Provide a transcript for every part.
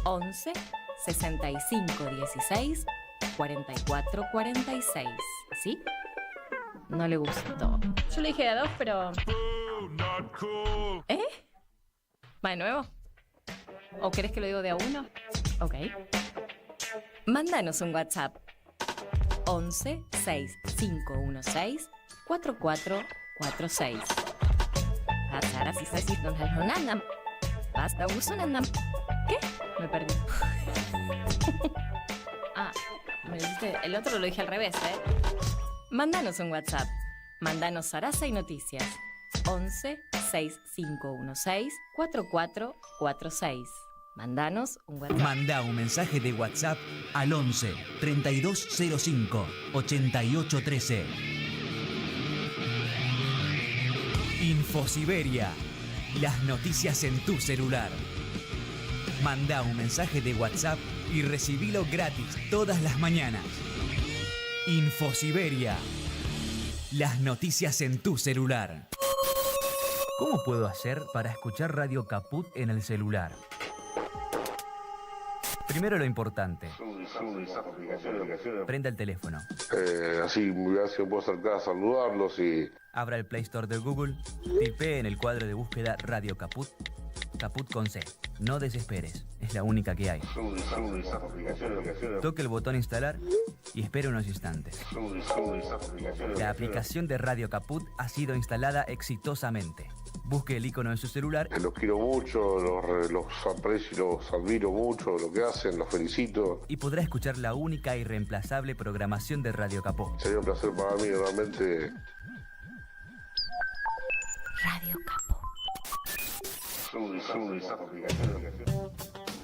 11 65 16 44 46. ¿Sí? No le gustó. Yo le dije de a 2, pero... ¿Eh? ¿Va de nuevo? ¿O querés que lo digo de a 1? Ok. Mándanos un WhatsApp. 11 6516 4446. Ahora sí se dice Donald. Basta Usunandam. ¿Qué? Me perdí. Me dijiste, el otro lo dije al revés, ¿eh? Mándanos un WhatsApp. Mándanos Sarasa y Noticias. 11 6516 4446. Mándanos un WhatsApp. Manda un mensaje de WhatsApp al 11 3205 8813. Infosiberia. Las noticias en tu celular. Manda un mensaje de WhatsApp y recibilo gratis todas las mañanas. Infosiberia. Las noticias en tu celular. ¿Cómo puedo hacer para escuchar Radio Caput en el celular? Primero lo importante. Prenda el teléfono. Así puedo acercar a saludarlos y... Abra el Play Store de Google, tipee en el cuadro de búsqueda Radio Caput, Caput con C. No desesperes, es la única que hay. Toque el botón instalar y espere unos instantes. La aplicación de Radio Caput ha sido instalada exitosamente. Busque el icono en su celular. Los quiero mucho, los aprecio, los admiro mucho, lo que hacen, los felicito. Y podrá escuchar la única y irreemplazable programación de Radio Caput. Sería un placer para mí, realmente. Radio Caput.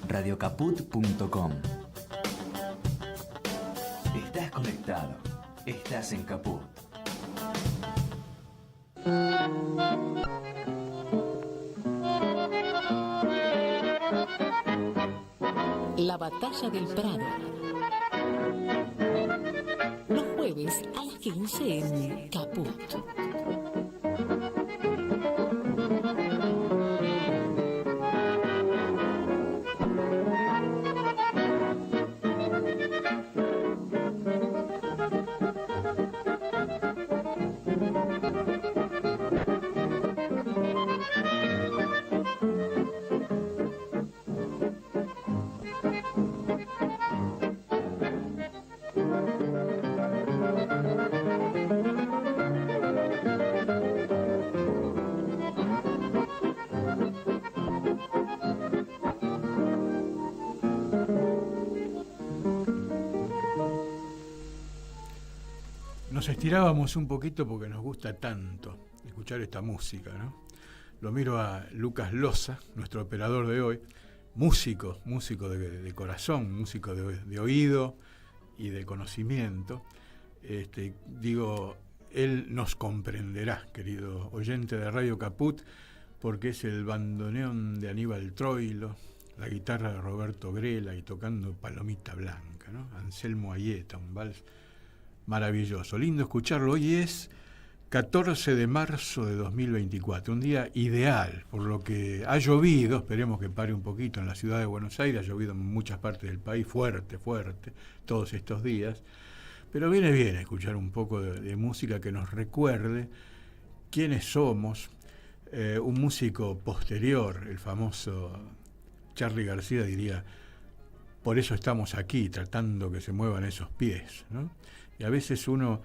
Radiocaput.com. Estás conectado. Estás en Caput. La batalla del Prado. Los jueves a las 15 en Caput. Nos estirábamos un poquito porque nos gusta tanto escuchar esta música, ¿no? Lo miro a Lucas Loza, nuestro operador de hoy, músico de corazón, músico de oído y de conocimiento. Digo, él nos comprenderá, querido oyente de Radio Caput, porque es el bandoneón de Aníbal Troilo, la guitarra de Roberto Grela y tocando Palomita Blanca, ¿no? Anselmo Ayeta, un vals maravilloso, lindo escucharlo. Hoy es 14 de marzo de 2024, un día ideal, por lo que ha llovido, esperemos que pare un poquito en la ciudad de Buenos Aires, ha llovido en muchas partes del país, fuerte, todos estos días, pero viene bien escuchar un poco de música que nos recuerde quiénes somos. Un músico posterior, el famoso Charly García, diría: por eso estamos aquí, tratando que se muevan esos pies, ¿no? Y a veces uno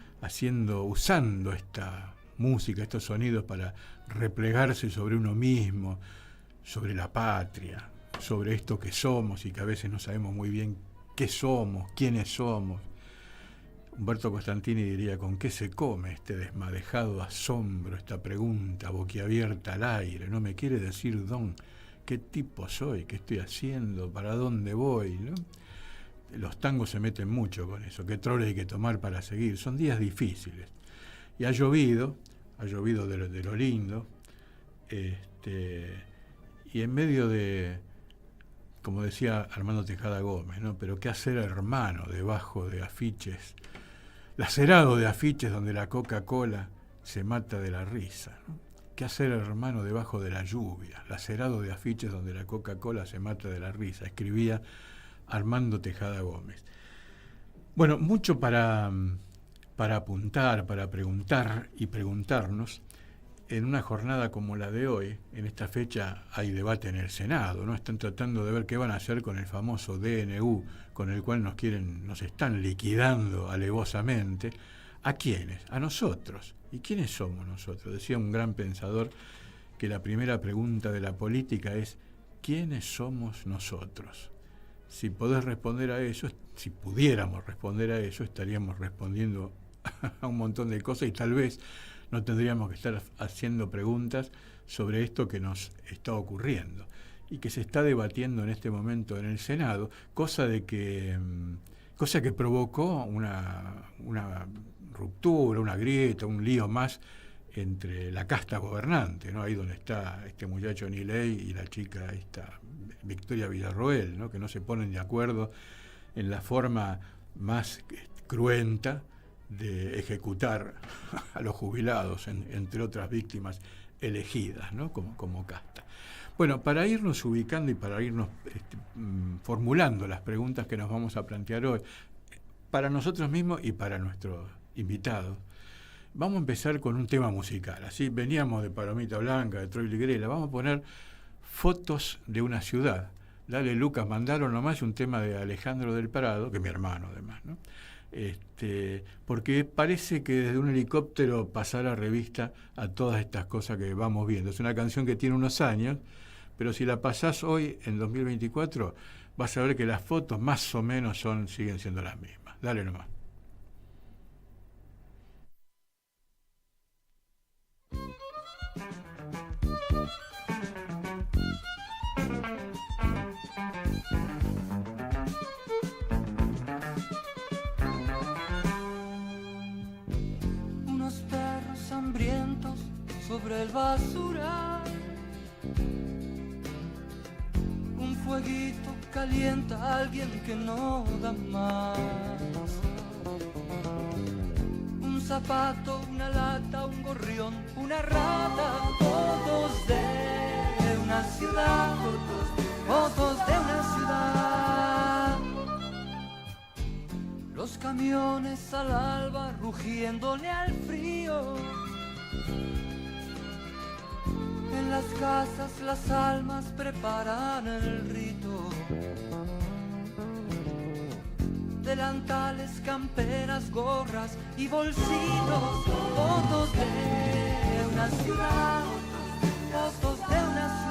usando esta música, estos sonidos para replegarse sobre uno mismo, sobre la patria, sobre esto que somos y que a veces no sabemos muy bien qué somos, quiénes somos. Humberto Costantini diría: ¿con qué se come este desmadejado asombro, esta pregunta boquiabierta al aire? No me quiere decir qué tipo soy, qué estoy haciendo, para dónde voy, ¿no? Los tangos se meten mucho con eso, qué trole hay que tomar para seguir. Son días difíciles. Y ha llovido de lo lindo, y en medio de, como decía Armando Tejada Gómez, ¿no? Pero qué hacer, hermano, debajo de afiches, lacerado de afiches donde la Coca-Cola se mata de la risa, ¿no? ¿Qué hacer, hermano, debajo de la lluvia? Lacerado de afiches donde la Coca-Cola se mata de la risa, escribía Armando Tejada Gómez. Bueno, mucho para apuntar, para preguntar y preguntarnos. En una jornada como la de hoy, en esta fecha hay debate en el Senado, ¿no? Están tratando de ver qué van a hacer con el famoso DNU, con el cual nos están liquidando alevosamente. ¿A quiénes? A nosotros. ¿Y quiénes somos nosotros? Decía un gran pensador que la primera pregunta de la política es ¿quiénes somos nosotros? Si podés responder a eso, si pudiéramos responder a eso, estaríamos respondiendo a un montón de cosas y tal vez no tendríamos que estar haciendo preguntas sobre esto que nos está ocurriendo y que se está debatiendo en este momento en el Senado, cosa que provocó una ruptura, una grieta, un lío más entre la casta gobernante, ¿no? Ahí donde está este muchacho Niley y la chica esta Victoria Villarroel, ¿no? Que no se ponen de acuerdo en la forma más cruenta de ejecutar a los jubilados, entre otras víctimas elegidas, ¿no? como casta. Bueno, para irnos ubicando y para irnos formulando las preguntas que nos vamos a plantear hoy, para nosotros mismos y para nuestros invitados, vamos a empezar con un tema musical. Así veníamos de Palomita Blanca, de Troy Ligrela, vamos a poner Fotos de una ciudad. Dale, Lucas, mandaron nomás un tema de Alejandro del Prado, que es mi hermano además, ¿no? Porque parece que desde un helicóptero pasara revista a todas estas cosas que vamos viendo. Es una canción que tiene unos años, pero si la pasás hoy, en 2024, vas a ver que las fotos más o menos siguen siendo las mismas. Dale nomás. Hambrientos sobre el basural, un fueguito calienta a alguien que no da más, un zapato, una lata, un gorrión, una rata, todos de una ciudad, fotos de una ciudad. Los camiones al alba rugiéndole al frío. En las casas las almas preparan el rito. Delantales, camperas, gorras y bolsitos. Fotos de una ciudad. Fotos de una ciudad.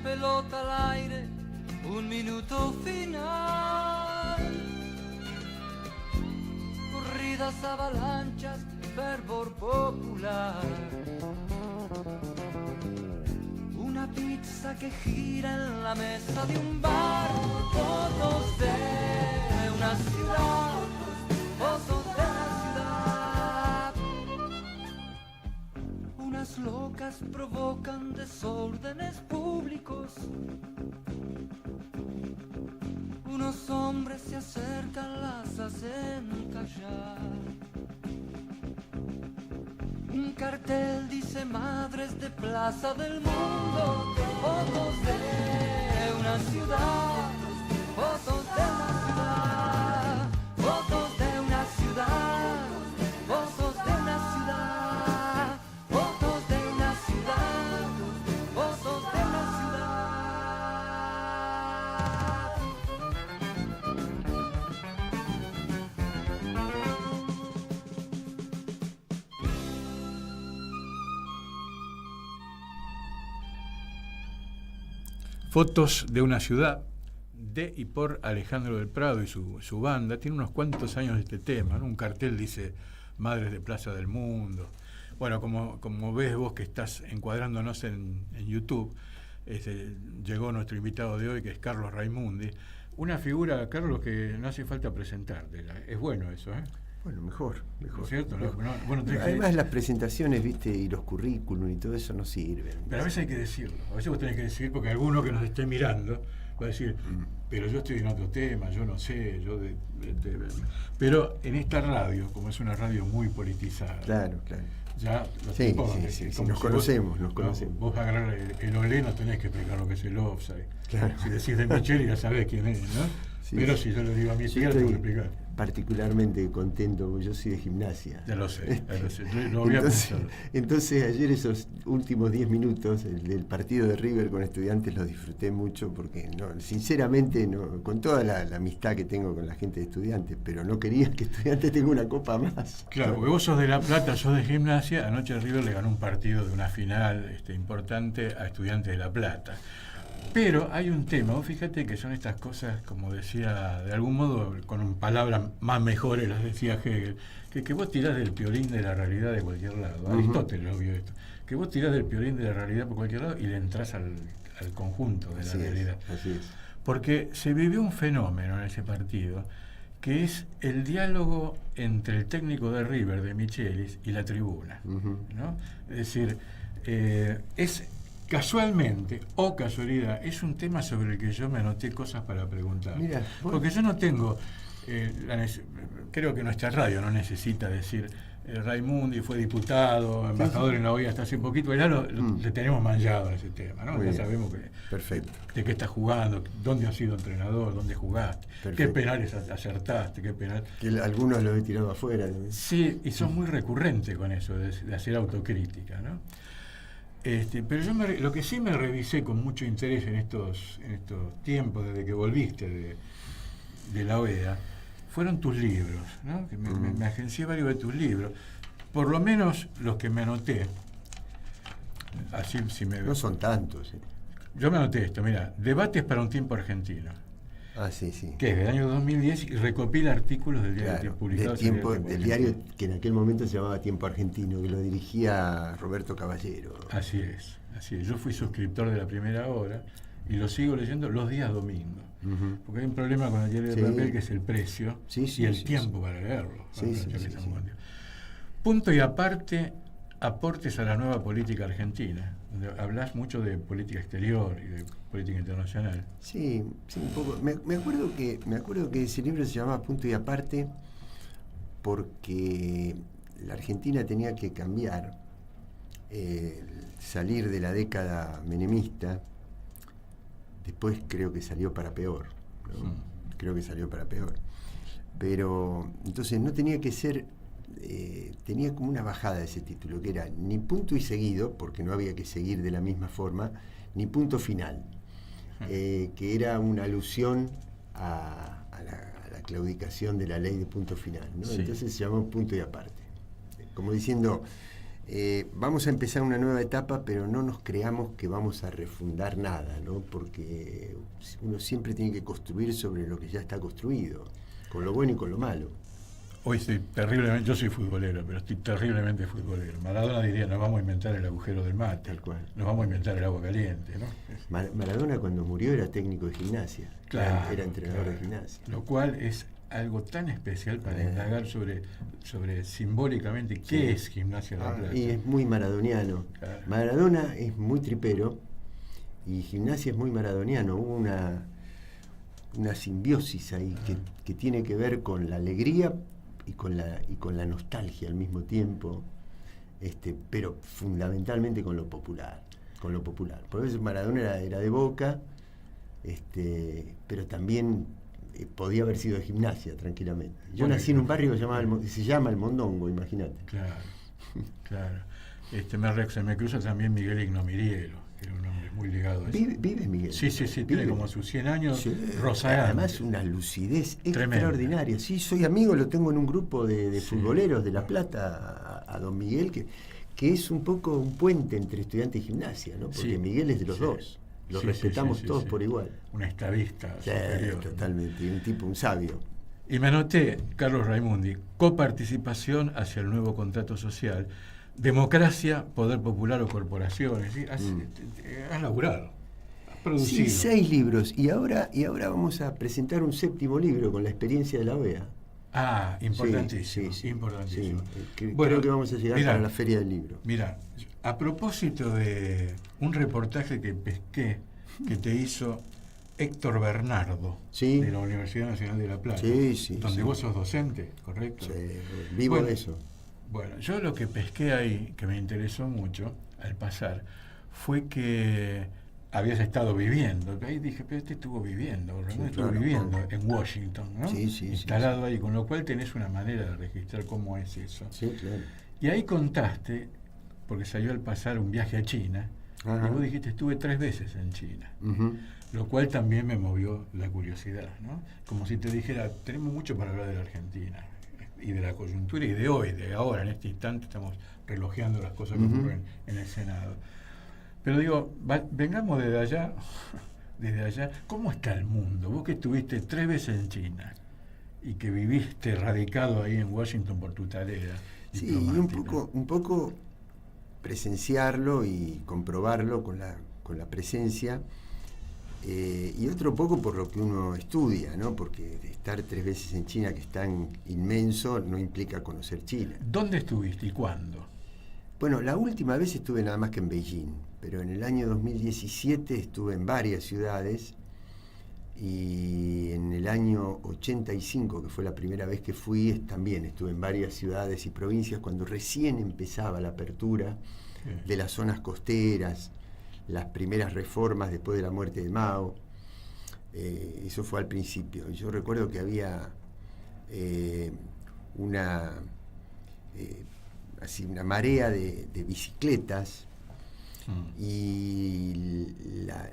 Pelota al aire, un minuto final. Corridas, avalanchas, fervor popular. Una pizza que gira en la mesa de un bar. Fotos de una ciudad. Fotos de una ciudad. Unas locas provocan desórdenes públicos. Unos hombres se acercan, las hacen callar. Un cartel dice madres de Plaza del Mundo. Fotos de una ciudad. Fotos de una ciudad. Fotos de una ciudad. Fotos de una ciudad. Fotos de una ciudad. Fotos de una ciudad. Fotos de una ciudad, de y por Alejandro del Prado y su banda. Tiene unos cuantos años este tema, ¿no? Un cartel dice Madres de Plaza del Mundo. Bueno, como ves vos que estás encuadrándonos en YouTube, llegó nuestro invitado de hoy, que es Carlos Raimundi. Una figura, Carlos, que no hace falta presentarte. Es bueno eso, ¿eh? Bueno, mejor. ¿No es cierto? Mejor. Bueno, Además las presentaciones, viste, y los currículum y todo eso no sirven. Pero a veces hay que decirlo. A veces vos tenés que decir, porque alguno que nos esté mirando va a decir, pero yo estoy en otro tema, yo no sé, pero en esta radio, como es una radio muy politizada, Claro. ya Sí, como nos si conocemos. Vos agarrás el olé, no tenés que explicar lo que es el offside. Claro. Si decís de Micheli ya sabés quién es, ¿no? Sí, pero sí. si yo le digo a mi Yo tía, tengo que estoy explicar. particularmente contento, porque yo soy de Gimnasia. Ya lo sé. Yo lo había pensado. Entonces ayer esos últimos 10 minutos del partido de River con Estudiantes los disfruté mucho porque sinceramente con toda la amistad que tengo con la gente de Estudiantes, pero no quería que Estudiantes tenga una copa más. Claro, porque vos sos de La Plata, yo de Gimnasia. Anoche River le ganó un partido de una final importante a Estudiantes de La Plata. Pero hay un tema, vos fíjate que son estas cosas, como decía, de algún modo, con palabras más mejores, las decía Hegel, que vos tirás del piolín de la realidad de cualquier lado. Aristóteles lo vio esto. Que vos tirás del piolín de la realidad por cualquier lado y le entrás al conjunto de la realidad. Así es. Porque se vivió un fenómeno en ese partido, que es el diálogo entre el técnico de River, de Michelis, y la tribuna. ¿No? Es decir, es... Casualmente, o casualidad, es un tema sobre el que yo me anoté cosas para preguntar. Mira, porque yo no tengo, creo que nuestra radio no necesita decir, Raimundi fue diputado, embajador en la OEA hasta hace un poquito, ya le tenemos manchado a ese tema, ¿no? Ya sabemos de qué estás jugando, dónde has sido entrenador, dónde jugaste, qué penales acertaste, qué penal. Que algunos los he tirado afuera. Sí, y son muy recurrentes con eso, de hacer autocrítica, ¿no? Pero yo lo que sí me revisé con mucho interés en estos tiempos, desde que volviste de la OEA, fueron tus libros, ¿no? Que me agencié varios de tus libros, por lo menos los que me anoté. Así, no son tantos. Yo me anoté esto, mira, Debates para un tiempo argentino. Ah, sí. Que es del año 2010 y recopila artículos del diario publicados del diario que en aquel momento se llamaba Tiempo Argentino, que lo dirigía Roberto Caballero. Así es. Yo fui suscriptor de la primera hora y lo sigo leyendo los días domingos. Porque hay un problema con el diario de papel, que es el precio y el tiempo para leerlo. Punto y aparte, aportes a la nueva política argentina, donde hablas mucho de política exterior y de política internacional. Sí, un poco. Me acuerdo que ese libro se llamaba Punto y Aparte porque la Argentina tenía que cambiar, salir de la década menemista. Después creo que salió para peor, ¿no? Creo que salió para peor. Pero entonces no tenía que ser, tenía como una bajada ese título, que era ni punto y seguido, porque no había que seguir de la misma forma, ni punto final, que era una alusión a la claudicación de la ley de punto final, ¿no? Entonces se llamó Punto y Aparte, como diciendo, vamos a empezar una nueva etapa, pero no nos creamos que vamos a refundar nada, ¿no? Porque uno siempre tiene que construir sobre lo que ya está construido, con lo bueno y con lo malo. Hoy estoy terriblemente, yo soy futbolero, pero estoy terriblemente futbolero. Maradona diría, nos vamos a inventar el agujero del mate, tal cual. Nos vamos a inventar el agua caliente, ¿no? Maradona cuando murió era técnico de Gimnasia, era entrenador de Gimnasia. Lo cual es algo tan especial para indagar sobre simbólicamente qué es Gimnasia La Plata. Y es muy maradoniano. Claro. Maradona es muy tripero y Gimnasia es muy maradoniano. Hubo una simbiosis ahí que tiene que ver con la alegría y con la nostalgia al mismo tiempo, pero fundamentalmente con lo popular. Por eso Maradona era de Boca, pero también podía haber sido de Gimnasia tranquilamente. Yo nací en un barrio que se llama El Mondongo, imagínate. Claro. Se me cruza también Miguel Ignomirielo, que era un hombre muy ligado a eso. ¿Vive Miguel? Sí, tiene como sus 100 años, rozagante. Además una lucidez extraordinaria. Sí, soy amigo, lo tengo en un grupo de futboleros de La Plata, a don Miguel, que es un poco un puente entre Estudiantes y Gimnasia, ¿no? Porque Miguel es de los dos. Lo respetamos todos por igual. Un estadista superior. Totalmente, un sabio. Y me anoté, Carlos Raimundi, coparticipación hacia el nuevo contrato social, democracia, poder popular o corporaciones. ¿Sí? Has laburado, has producido. Sí, 6 libros. Y ahora vamos a presentar un 7º libro con la experiencia de la OEA. Ah, importantísimo, Sí. importantísimo. Creo que vamos a llegar para la Feria del Libro. Mira, a propósito de un reportaje que pesqué que te hizo Héctor Bernardo, de la Universidad Nacional de La Plata, donde vos sos docente, ¿correcto? Sí, vivo de eso. Bueno, yo lo que pesqué ahí, que me interesó mucho al pasar, fue que habías estado viviendo, ahí dije, pero estuvo viviendo, ¿no? Estuvo viviendo en Washington, ¿no? Instalado ahí, con lo cual tenés una manera de registrar cómo es eso. Sí, claro. Y ahí contaste, porque salió al pasar un viaje a China, y vos dijiste, estuve 3 veces en China, lo cual también me movió la curiosidad, ¿no? Como si te dijera, tenemos mucho para hablar de la Argentina, y de la coyuntura, y de hoy, de ahora, en este instante, estamos relojeando las cosas que ocurren en el Senado. Pero digo, vengamos desde allá, ¿cómo está el mundo? Vos que estuviste 3 veces en China y que viviste radicado ahí en Washington por tu tarea. Sí, y un poco presenciarlo y comprobarlo con la presencia, y otro poco por lo que uno estudia, ¿no? Porque estar 3 veces en China, que es tan inmenso, no implica conocer China. ¿Dónde estuviste y cuándo? Bueno, la última vez estuve nada más que en Beijing, pero en el año 2017 estuve en varias ciudades, y en el año 85, que fue la primera vez que fui, también estuve en varias ciudades y provincias cuando recién empezaba la apertura de las zonas costeras, las primeras reformas después de la muerte de Mao. Eso fue al principio. Yo recuerdo que había una marea de bicicletas, y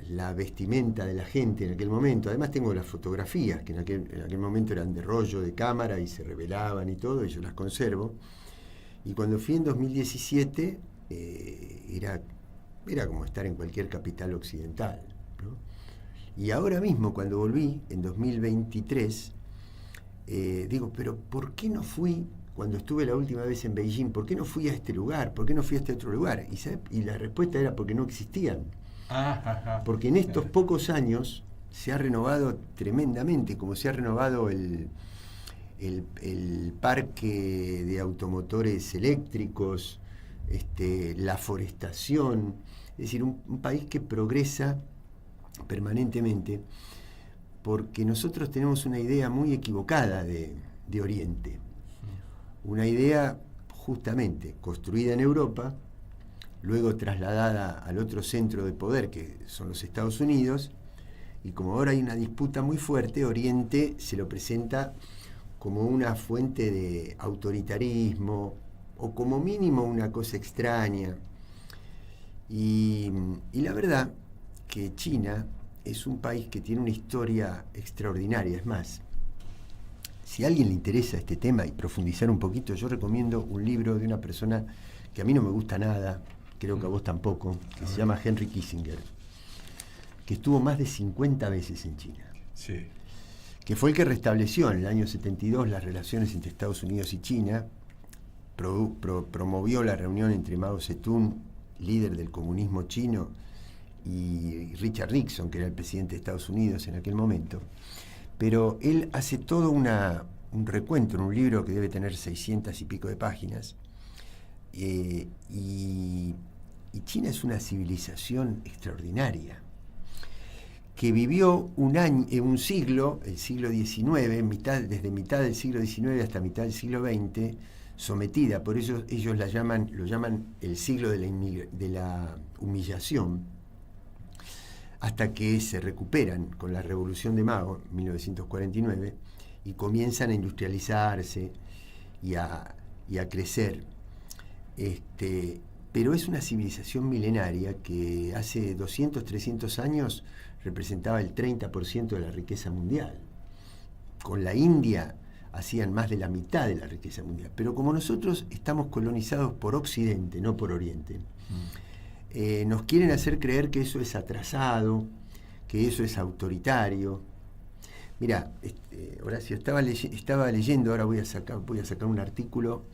la vestimenta de la gente en aquel momento. Además tengo las fotografías que en aquel momento eran de rollo de cámara y se revelaban y todo, y yo las conservo. Y cuando fui en 2017 era como estar en cualquier capital occidental, ¿no? Y ahora mismo, cuando volví en 2023, digo, pero ¿por qué no fui cuando estuve la última vez en Beijing? ¿Por qué no fui a este lugar? ¿Por qué no fui a este otro lugar? Y la respuesta era porque no existían. Porque en estos pocos años se ha renovado tremendamente, como se ha renovado el parque de automotores eléctricos, la forestación. Es decir, un país que progresa permanentemente, porque nosotros tenemos una idea muy equivocada de Oriente. Una idea justamente construida en Europa, luego trasladada al otro centro de poder, que son los Estados Unidos, y como ahora hay una disputa muy fuerte, Oriente se lo presenta como una fuente de autoritarismo, o como mínimo una cosa extraña. Y la verdad que China es un país que tiene una historia extraordinaria. Es más, si a alguien le interesa este tema y profundizar un poquito, yo recomiendo un libro de una persona que a mí no me gusta nada, creo que a vos tampoco, que se llama Henry Kissinger, que estuvo más de 50 veces en China. Sí. Que fue el que restableció en el año 72 las relaciones entre Estados Unidos y China, promovió la reunión entre Mao Zedong, líder del comunismo chino, y Richard Nixon, que era el presidente de Estados Unidos en aquel momento. Pero él hace todo un recuento en un libro que debe tener 600 y pico de páginas, y China es una civilización extraordinaria, que vivió un siglo, el siglo XIX, desde mitad del siglo XIX hasta mitad del siglo XX, sometida, por eso ellos lo llaman el siglo de la humillación, hasta que se recuperan con la Revolución de Mao, 1949, y comienzan a industrializarse y a crecer. Pero es una civilización milenaria que hace 200, 300 años representaba el 30% de la riqueza mundial. Con la India hacían más de la mitad de la riqueza mundial. Pero como nosotros estamos colonizados por Occidente, no por Oriente, nos quieren hacer creer que eso es atrasado, que eso es autoritario. Mira, Horacio, estaba leyendo, ahora voy a sacar un artículo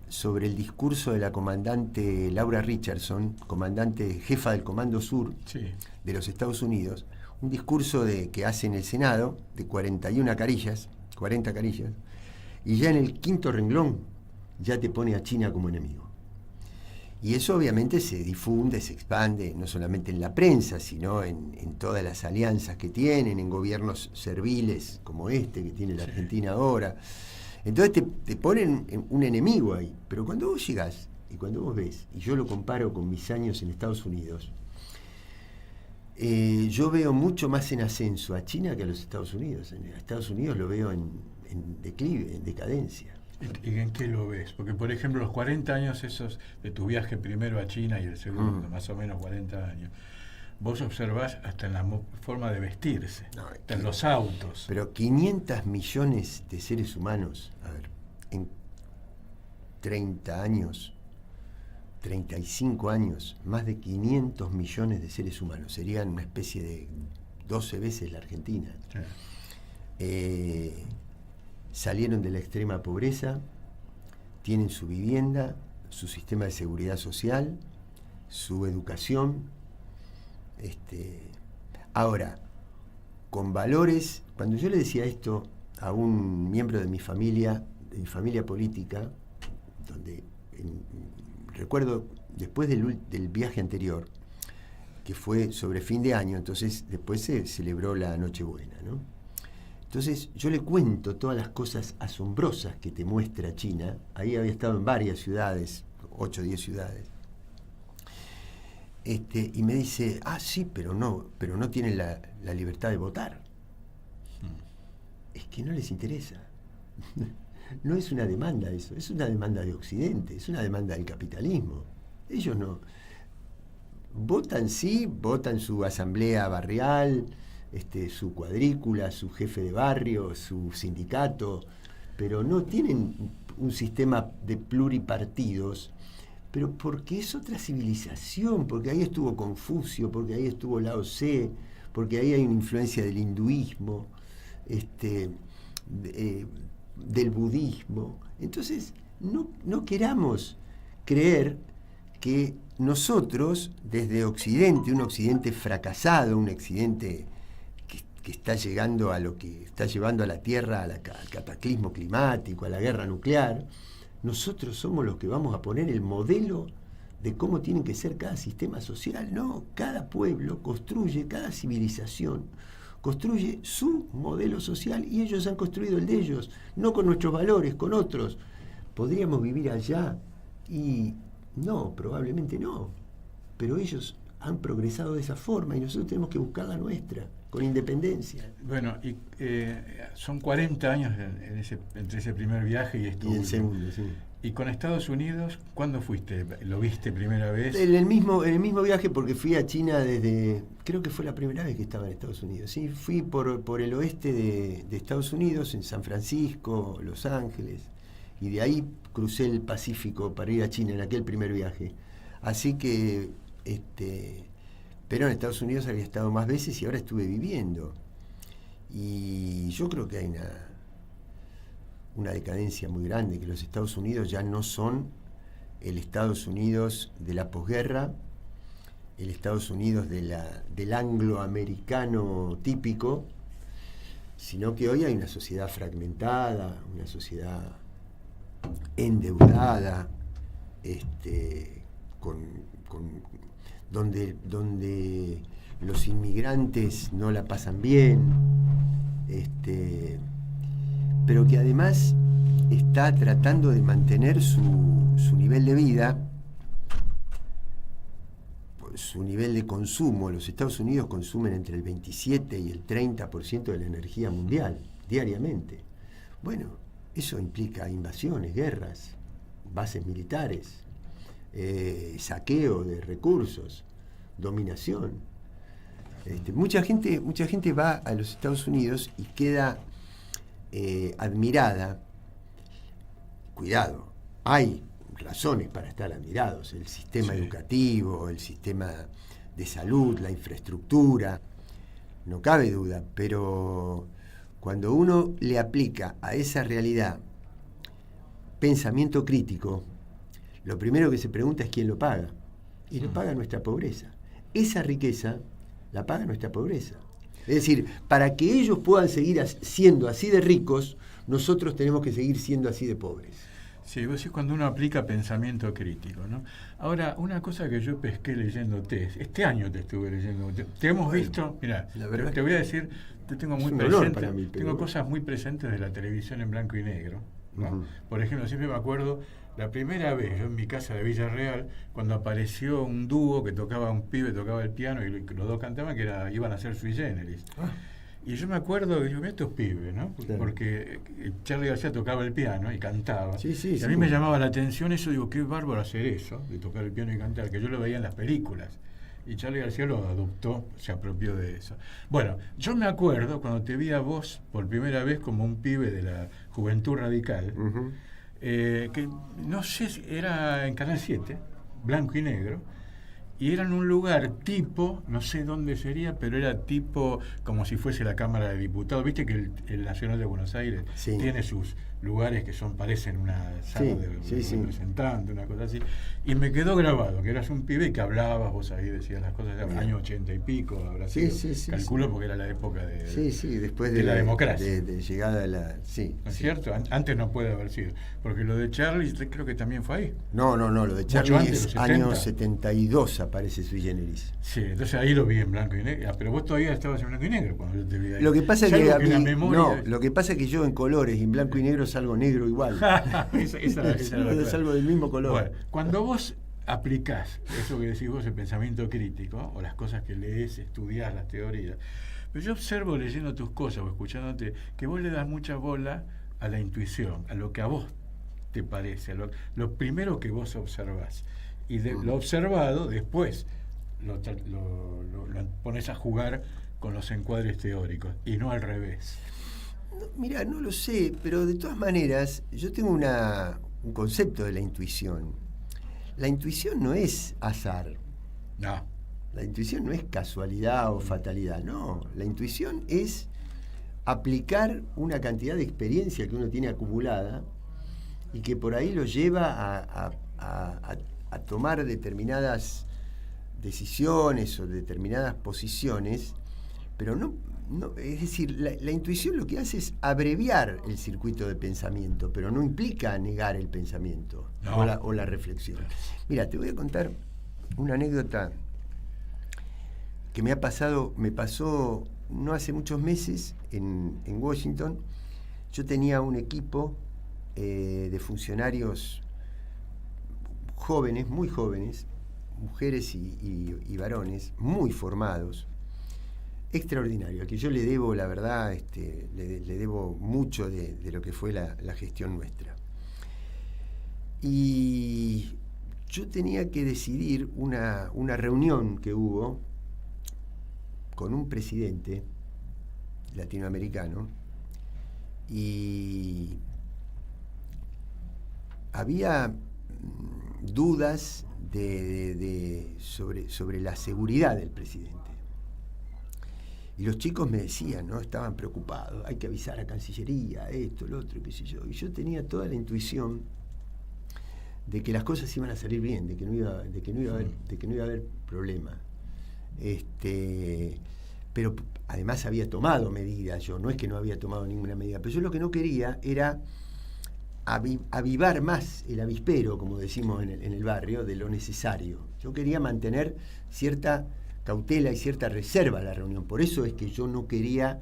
sobre el discurso de la comandante Laura Richardson, jefa del Comando Sur de los Estados Unidos, un discurso que hace en el Senado de 40 carillas, y ya en el 5.º renglón ya te pone a China como enemigo. Y eso obviamente se difunde, se expande, no solamente en la prensa, sino en todas las alianzas que tienen, en gobiernos serviles como este que tiene la Argentina ahora. Entonces te ponen un enemigo ahí. Pero cuando vos llegás y cuando vos ves, y yo lo comparo con mis años en Estados Unidos, yo veo mucho más en ascenso a China que a los Estados Unidos. En Estados Unidos lo veo en declive, en decadencia. ¿Y en qué lo ves? Porque, por ejemplo, los 40 años esos de tu viaje primero a China y el segundo, más o menos 40 años, vos observás hasta en la forma de vestirse, hasta en los autos. Pero 500 millones de seres humanos, a ver, en 30 años, 35 años, más de 500 millones de seres humanos, serían una especie de 12 veces la Argentina. Sí. Salieron de la extrema pobreza, tienen su vivienda, su sistema de seguridad social, su educación. Ahora, con valores, cuando yo le decía esto a un miembro de mi familia política, donde recuerdo después del viaje anterior, que fue sobre fin de año, entonces después se celebró la Nochebuena, ¿no? Entonces yo le cuento todas las cosas asombrosas que te muestra China. Ahí había estado en varias ciudades, 8 o 10 ciudades. Y me dice, sí, pero no tienen la libertad de votar. Es que no les interesa. No es una demanda eso, es una demanda de Occidente, es una demanda del capitalismo. Ellos no. Votan su asamblea barrial, su cuadrícula, su jefe de barrio, su sindicato, pero no tienen un sistema de pluripartidos, pero porque es otra civilización, porque ahí estuvo Confucio, porque ahí estuvo Lao Tse, porque ahí hay una influencia del hinduismo, del budismo. Entonces, no queramos creer que nosotros, desde Occidente, un Occidente fracasado, un Occidente que está llegando a lo que está llevando a la Tierra al cataclismo climático, a la guerra nuclear, nosotros somos los que vamos a poner el modelo de cómo tiene que ser cada sistema social. No, cada pueblo construye, cada civilización construye su modelo social y ellos han construido el de ellos, no con nuestros valores, con otros. ¿Podríamos vivir allá? Y no, probablemente no, pero ellos han progresado de esa forma y nosotros tenemos que buscar la nuestra, con independencia. Bueno, y son 40 años entre ese primer viaje y esto. Y el segundo, sí. ¿Y con Estados Unidos, cuándo fuiste? ¿Lo viste primera vez? En el mismo viaje, porque fui a China creo que fue la primera vez que estaba en Estados Unidos. Sí, fui por el oeste de Estados Unidos, en San Francisco, Los Ángeles, y de ahí crucé el Pacífico para ir a China en aquel primer viaje. Así que, pero en Estados Unidos había estado más veces y ahora estuve viviendo. Y yo creo que hay una decadencia muy grande, que los Estados Unidos ya no son el Estados Unidos de la posguerra, el Estados Unidos del angloamericano típico, sino que hoy hay una sociedad fragmentada, una sociedad endeudada, donde los inmigrantes no la pasan bien, pero que además está tratando de mantener su nivel de vida, su nivel de consumo. Los Estados Unidos consumen entre el 27 y el 30% de la energía mundial diariamente. Bueno, eso implica invasiones, guerras, bases militares, saqueo de recursos, dominación. Mucha gente va a los Estados Unidos y queda admirada. Cuidado, hay razones para estar admirados: el sistema educativo, el sistema de salud, la infraestructura, no cabe duda, pero cuando uno le aplica a esa realidad pensamiento crítico, lo primero que se pregunta es quién lo paga, y lo paga nuestra pobreza. Esa riqueza la paga nuestra pobreza. Es decir, para que ellos puedan seguir siendo así de ricos, nosotros tenemos que seguir siendo así de pobres. Sí, vos decís cuando uno aplica pensamiento crítico, ¿no? Ahora, una cosa que yo pesqué leyéndote, este año te estuve leyendo, te hemos visto, mira, te voy a decir, te tengo muy presente, tengo cosas muy presentes de la televisión en blanco y negro, ¿no? Por ejemplo, siempre me acuerdo, la primera vez, yo en mi casa de Villarreal, cuando apareció un dúo que tocaba, un pibe tocaba el piano y los dos cantaban, que iban a ser sui generis. Y yo me acuerdo que yo vi a estos pibes, ¿no? Porque Charly García tocaba el piano y cantaba. Y a mí me llamaba la atención eso, digo, qué bárbaro hacer eso, de tocar el piano y cantar, que yo lo veía en las películas. Y Charly García lo adoptó, se apropió de eso. Bueno, yo me acuerdo cuando te vi a vos por primera vez como un pibe de la Juventud Radical, que no sé si era en Canal 7, blanco y negro, y era en un lugar tipo, no sé dónde sería, pero era tipo como si fuese la Cámara de Diputados. Viste que el Nacional de Buenos Aires tiene sus lugares que parecen una sala de representante, una cosa así. Y me quedó grabado que eras un pibe que hablabas, vos ahí decías las cosas, del año 80 y pico, habrá sido, calculo porque era la época de, después de la democracia. De llegada a la... ¿No es cierto? Antes no puede haber sido. Porque lo de Charly creo que también fue ahí. No, lo de Charly es año 72, aparece sui generis. Sí, entonces ahí lo vi en blanco y negro. Pero vos todavía estabas en blanco y negro cuando yo te vi ahí. Lo que pasa lo que pasa es que yo en colores y en blanco y negro salgo negro igual. Salgo del mismo color. Bueno, cuando vos aplicás eso que decís vos, el pensamiento crítico, o las cosas que lees, estudiás las teorías, pero yo observo leyendo tus cosas o escuchándote que vos le das mucha bola a la intuición, a lo que a vos te parece, lo primero que vos observás. Y lo observado después lo pones a jugar con los encuadres teóricos, y no al revés. Mira, no lo sé, pero de todas maneras yo tengo un concepto de la intuición. La intuición no es azar. No. La intuición no es casualidad o fatalidad, no. La intuición es aplicar una cantidad de experiencia que uno tiene acumulada y que por ahí lo lleva a tomar determinadas decisiones o determinadas posiciones, pero no, es decir, la intuición lo que hace es abreviar el circuito de pensamiento, pero no implica negar el pensamiento o la reflexión. Mira, te voy a contar una anécdota que me pasó no hace muchos meses en Washington. Yo tenía un equipo de funcionarios jóvenes, muy jóvenes, mujeres y varones, muy formados, extraordinario, a que yo le debo, la verdad, le debo mucho de lo que fue la gestión nuestra. Y yo tenía que decidir una reunión que hubo con un presidente latinoamericano, y había dudas sobre la seguridad del presidente. Y los chicos me decían, ¿no? Estaban preocupados, hay que avisar a Cancillería, esto, lo otro, qué sé yo. Y yo tenía toda la intuición de que las cosas iban a salir bien, de que no iba a haber problema. Pero además había tomado medidas, yo no es que no había tomado ninguna medida, pero yo lo que no quería era avivar más el avispero, como decimos en el barrio, de lo necesario. Yo quería mantener cierta cautela y cierta reserva a la reunión. Por eso es que yo no quería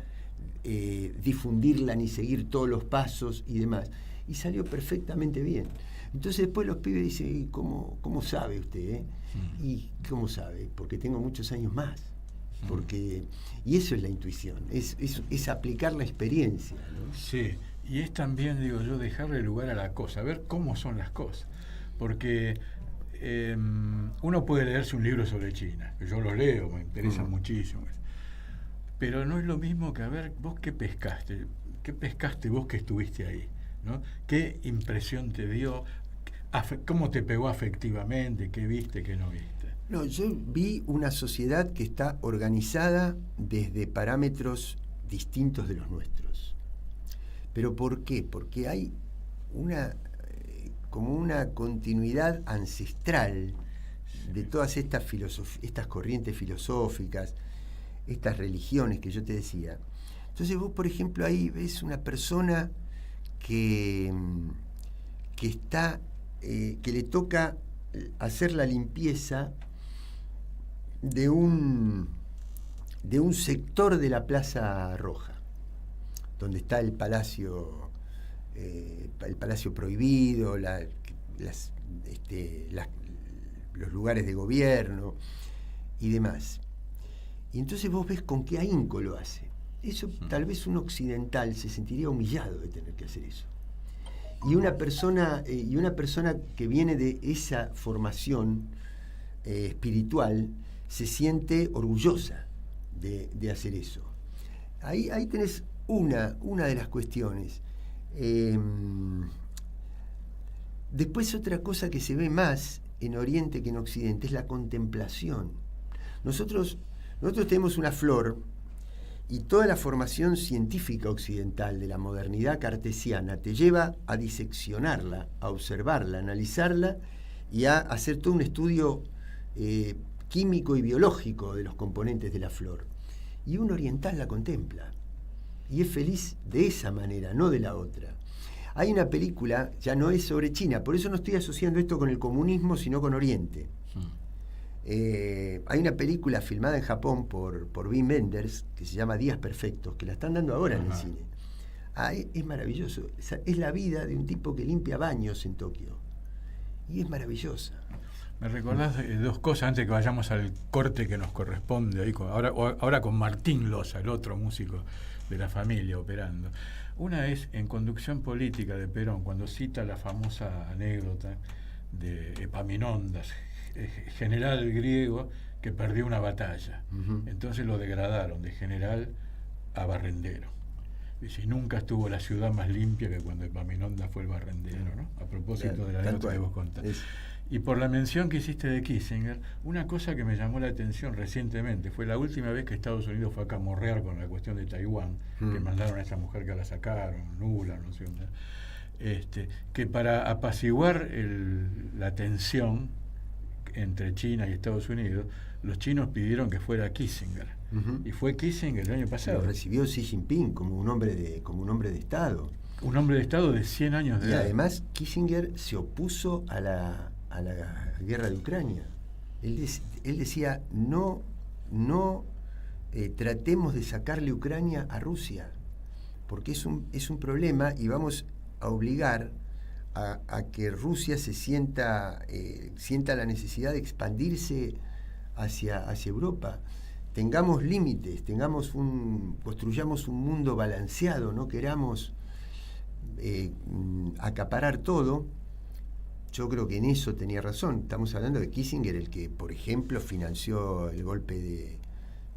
difundirla ni seguir todos los pasos y demás. Y salió perfectamente bien. Entonces después los pibes dicen, ¿y cómo sabe usted? ¿Y cómo sabe? Porque tengo muchos años más. Y eso es la intuición, es aplicar la experiencia, ¿no? Sí, y es también, digo yo, dejarle lugar a la cosa, ver cómo son las cosas. Porque uno puede leerse un libro sobre China, que yo lo leo, me interesa muchísimo. Pero no es lo mismo que, a ver, vos qué pescaste vos que estuviste ahí, ¿no? ¿Qué impresión te dio? ¿Cómo te pegó afectivamente? ¿Qué viste, qué no viste? No, yo vi una sociedad que está organizada desde parámetros distintos de los nuestros. ¿Pero por qué? Porque hay como una continuidad ancestral de todas estas corrientes filosóficas, estas religiones que yo te decía. Entonces vos, por ejemplo, ahí ves una persona que le toca hacer la limpieza de un sector de la Plaza Roja, donde está el Palacio Prohibido, los lugares de gobierno y demás. Y entonces vos ves con qué ahínco lo hace. Eso tal vez un occidental se sentiría humillado de tener que hacer eso. Y una persona que viene de esa formación espiritual se siente orgullosa de hacer eso. Ahí tenés una de las cuestiones. Después otra cosa que se ve más en Oriente que en Occidente es la contemplación. Nosotros tenemos una flor, y toda la formación científica occidental de la modernidad cartesiana te lleva a diseccionarla, a observarla, a analizarla y a hacer todo un estudio químico y biológico de los componentes de la flor. Y un oriental la contempla y es feliz de esa manera, no de la otra. Hay una película, ya no es sobre China, por eso no estoy asociando esto con el comunismo, sino con Oriente. Hay una película filmada en Japón por Wim Wenders que se llama Días Perfectos, que la están dando ahora en el cine. Es maravilloso. Es la vida de un tipo que limpia baños en Tokio. Y es maravillosa. Me recordás dos cosas antes que vayamos al corte que nos corresponde ahí ahora con Martín Loza, el otro músico de la familia operando. Una es en Conducción Política de Perón, cuando cita la famosa anécdota de Epaminondas, general griego que perdió una batalla. Entonces lo degradaron de general a barrendero. Dice, y nunca estuvo la ciudad más limpia que cuando Epaminondas fue el barrendero, ¿no? A propósito de la anécdota que vos contás. Y por la mención que hiciste de Kissinger, una cosa que me llamó la atención recientemente fue la última vez que Estados Unidos fue a camorrear con la cuestión de Taiwán, que mandaron a esa mujer que la sacaron, nula, no sé dónde. Que para apaciguar la tensión entre China y Estados Unidos, los chinos pidieron que fuera Kissinger. Y fue Kissinger el año pasado. Lo recibió Xi Jinping como un hombre de Estado. Un hombre de Estado de 100 años de edad. Y además Kissinger se opuso a la guerra de Ucrania. Él decía, no tratemos de sacarle Ucrania a Rusia, porque es un problema y vamos a obligar a que Rusia se sienta la necesidad de expandirse hacia Europa. Tengamos límites, construyamos un mundo balanceado, no queramos acaparar todo. Yo creo que en eso tenía razón. Estamos hablando de Kissinger, el que, por ejemplo, financió el golpe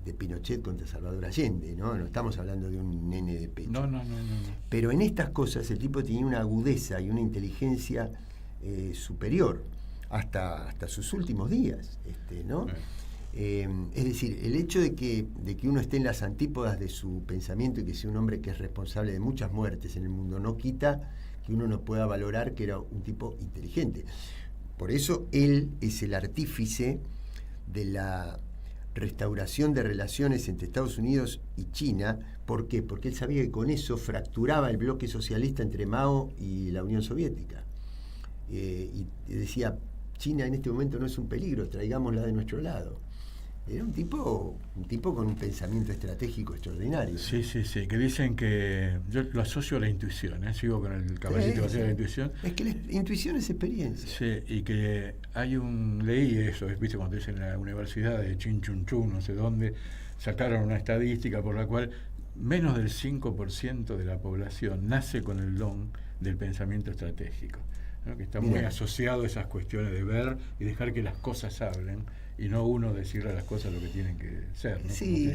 de Pinochet contra Salvador Allende, ¿no? No estamos hablando de un nene de pecho. No. Pero en estas cosas el tipo tenía una agudeza y una inteligencia superior hasta sus últimos días, ¿no? Es decir, el hecho de que uno esté en las antípodas de su pensamiento y que sea un hombre que es responsable de muchas muertes en el mundo no quita que uno no pueda valorar que era un tipo inteligente. Por eso él es el artífice de la restauración de relaciones entre Estados Unidos y China. ¿Por qué? Porque él sabía que con eso fracturaba el bloque socialista entre Mao y la Unión Soviética. Y decía, China en este momento no es un peligro, traigámosla de nuestro lado. Era un tipo con un pensamiento estratégico extraordinario. Sí, que dicen que yo lo asocio a la intuición, sigo con el caballito de la intuición. Es que la intuición es experiencia. Sí, y que leí eso, viste, cuando dicen en la universidad de Chinchunchun, no sé dónde, sacaron una estadística por la cual menos del 5% de la población nace con el don del pensamiento estratégico, ¿no? Que está muy asociado a esas cuestiones de ver y dejar que las cosas hablen, y no uno decirle a las cosas lo que tienen que ser, ¿no? Sí,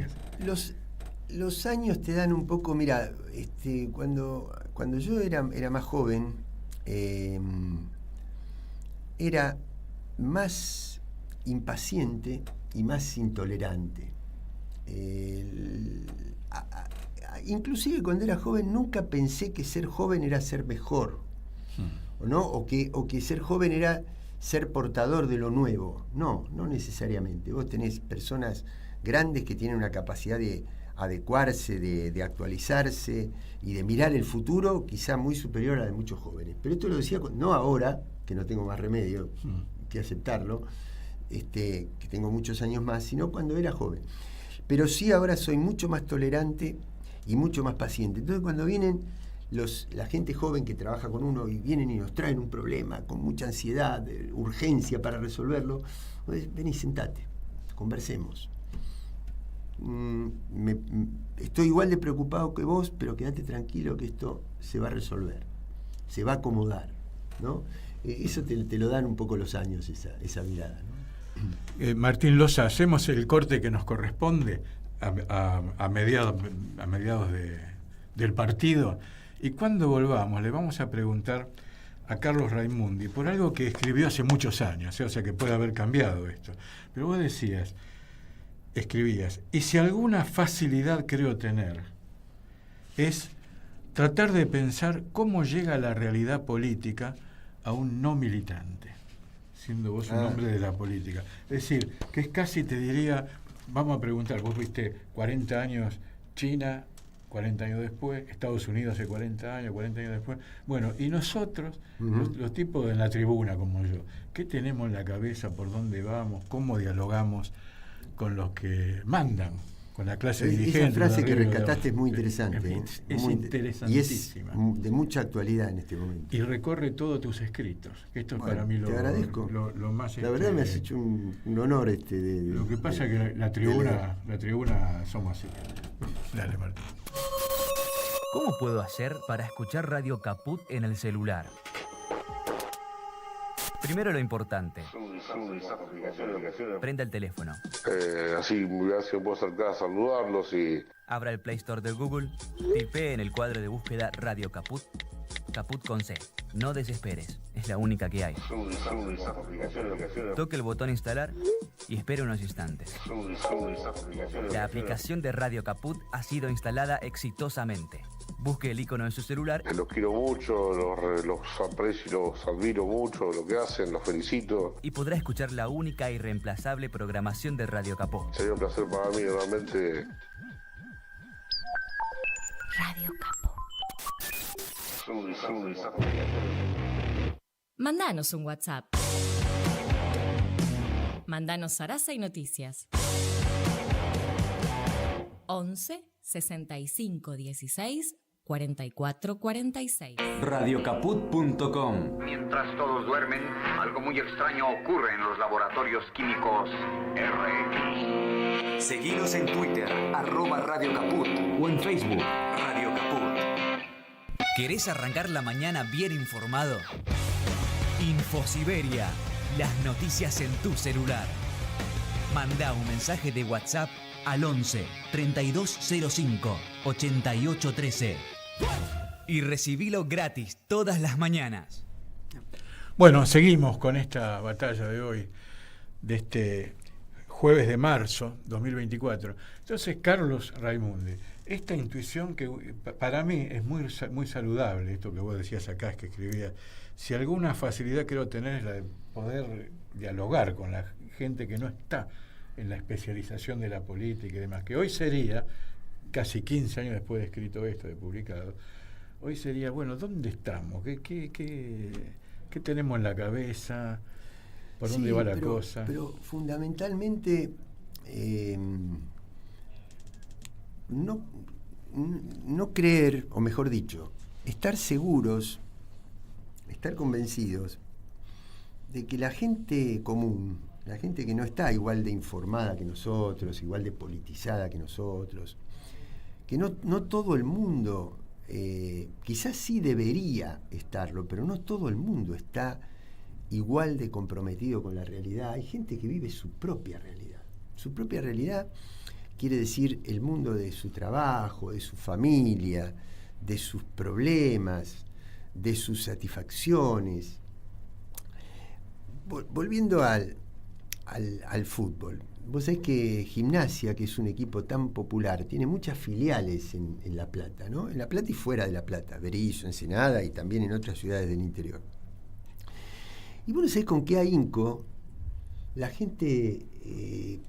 los años te dan un poco, mira, cuando yo era más joven, era más impaciente y más intolerante. Inclusive cuando era joven nunca pensé que ser joven era ser mejor, ¿no? O que ser joven era ser portador de lo nuevo. No necesariamente. Vos tenés personas grandes que tienen una capacidad de adecuarse, de actualizarse y de mirar el futuro, quizá muy superior a la de muchos jóvenes. Pero esto lo decía, no ahora, que no tengo más remedio que aceptarlo, que tengo muchos años más, sino cuando era joven. Pero sí ahora soy mucho más tolerante y mucho más paciente. Entonces cuando vienen la gente joven que trabaja con uno y vienen y nos traen un problema con mucha ansiedad, urgencia para resolverlo, pues, vení, sentate, conversemos. Estoy igual de preocupado que vos, pero quédate tranquilo que esto se va a resolver, se va a acomodar, ¿no? Eso te lo dan un poco los años, esa mirada, ¿no? Martín Loza, hacemos el corte que nos corresponde a mediados del partido, y cuando volvamos le vamos a preguntar a Carlos Raimundi por algo que escribió hace muchos años, o sea que puede haber cambiado esto, pero vos escribías, y si alguna facilidad creo tener es tratar de pensar cómo llega la realidad política a un no militante, siendo vos un hombre de la política. Es decir, que es casi, te diría, vamos a preguntar, vos viste 40 años China, 40 años después, Estados Unidos hace 40 años después. Bueno, y nosotros, los tipos de la tribuna como yo, ¿qué tenemos en la cabeza? ¿Por dónde vamos? ¿Cómo dialogamos con los que mandan? Con la clase dirigente. Esa frase que rescataste es muy interesante. Es muy interesantísima. Y es de mucha actualidad en este momento. Y recorre todos tus escritos. Esto es para mí te agradezco. Lo más... La verdad me has hecho un honor. Lo que pasa es que la tribuna somos así. Dale, Martín. ¿Cómo puedo hacer para escuchar Radio Caput en el celular? Primero lo importante. Prenda el teléfono. Así me puedo acercar a saludarlos y... Abra el Play Store de Google, tipee en el cuadro de búsqueda Radio Caput, Caput con C. No desesperes, es la única que hay. Toque el botón instalar y espere unos instantes. La aplicación de Radio Caput ha sido instalada exitosamente. Busque el icono en su celular. Los quiero mucho, los aprecio y los admiro mucho, lo que hacen, los felicito. Y podrá escuchar la única y irreemplazable programación de Radio Caput. Sería un placer para mí, realmente. Radio Caput. Mandanos un WhatsApp. Mandanos Sarasa y Noticias. 11 65 16 44 46. Radiocaput.com. Mientras todos duermen, algo muy extraño ocurre en los laboratorios químicos RX. Seguinos en Twitter, @RadioCaput, o en Facebook, Radio Caput. ¿Querés arrancar la mañana bien informado? Infosiberia, las noticias en tu celular. Manda un mensaje de WhatsApp al 11 3205 8813 y recibilo gratis todas las mañanas. Bueno, seguimos con esta batalla de hoy, de este jueves de marzo 2024. Entonces, Carlos Raimundi, esta intuición que para mí es muy saludable, esto que vos decías acá, es que escribías, si alguna facilidad quiero tener es la de poder dialogar con la gente que no está en la especialización de la política y demás, que hoy sería, casi 15 años después de escrito esto, de publicado, hoy sería, bueno, ¿dónde estamos? ¿Qué tenemos en la cabeza? ¿Por dónde va la cosa? Pero fundamentalmente no creer, o mejor dicho, estar seguros, estar convencidos de que la gente común, la gente que no está igual de informada que nosotros, igual de politizada que nosotros, que no todo el mundo, quizás sí debería estarlo, pero no todo el mundo está igual de comprometido con la realidad. Hay gente que vive su propia realidad. Su propia realidad quiere decir el mundo de su trabajo, de su familia, de sus problemas, de sus satisfacciones. Volviendo al fútbol, vos sabés que Gimnasia, que es un equipo tan popular, tiene muchas filiales en La Plata, ¿no? En La Plata y fuera de La Plata, Berizo, Ensenada y también en otras ciudades del interior. Y vos no sabés con qué ahínco la gente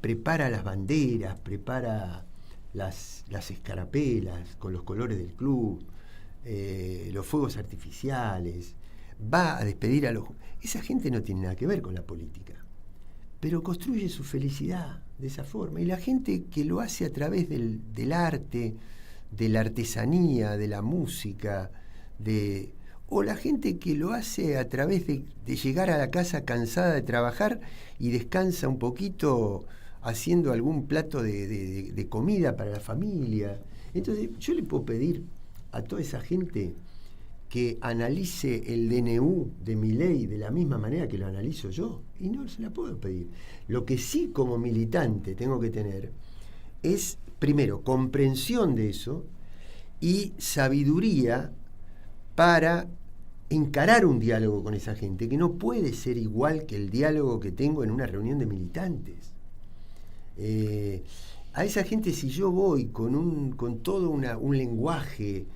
prepara las banderas, prepara las escarapelas con los colores del club, los fuegos artificiales, va a despedir a los... Esa gente no tiene nada que ver con la política, pero construye su felicidad de esa forma. Y la gente que lo hace a través del arte, de la artesanía, de la música, o la gente que lo hace a través de llegar a la casa cansada de trabajar y descansa un poquito haciendo algún plato de comida para la familia. Entonces yo le puedo pedir a toda esa gente que analice el DNU de Milei de la misma manera que lo analizo yo, y no se la puedo pedir. Lo que sí como militante tengo que tener es, primero, comprensión de eso y sabiduría para encarar un diálogo con esa gente, que no puede ser igual que el diálogo que tengo en una reunión de militantes. A esa gente, si yo voy con todo un lenguaje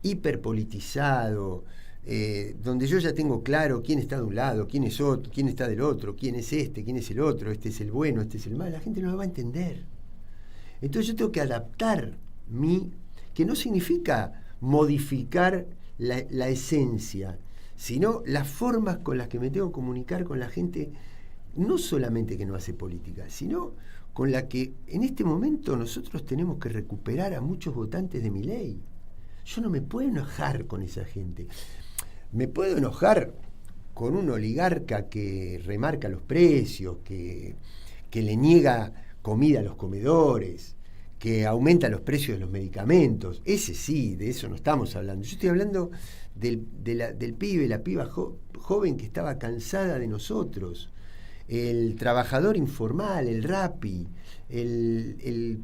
hiperpolitizado, donde yo ya tengo claro quién está de un lado, quién es otro, quién está del otro, quién es este, quién es el otro, este es el bueno, este es el malo, la gente no lo va a entender. Entonces yo tengo que adaptar que no significa modificar la esencia, sino las formas con las que me tengo que comunicar con la gente, no solamente que no hace política, sino con la que en este momento nosotros tenemos que recuperar a muchos votantes de Milei. Yo no me puedo enojar con esa gente. Me puedo enojar con un oligarca que remarca los precios, que le niega comida a los comedores, que aumenta los precios de los medicamentos. Ese sí, de eso no estamos hablando. Yo estoy hablando del pibe, la piba joven que estaba cansada de nosotros, el trabajador informal, el rapi, el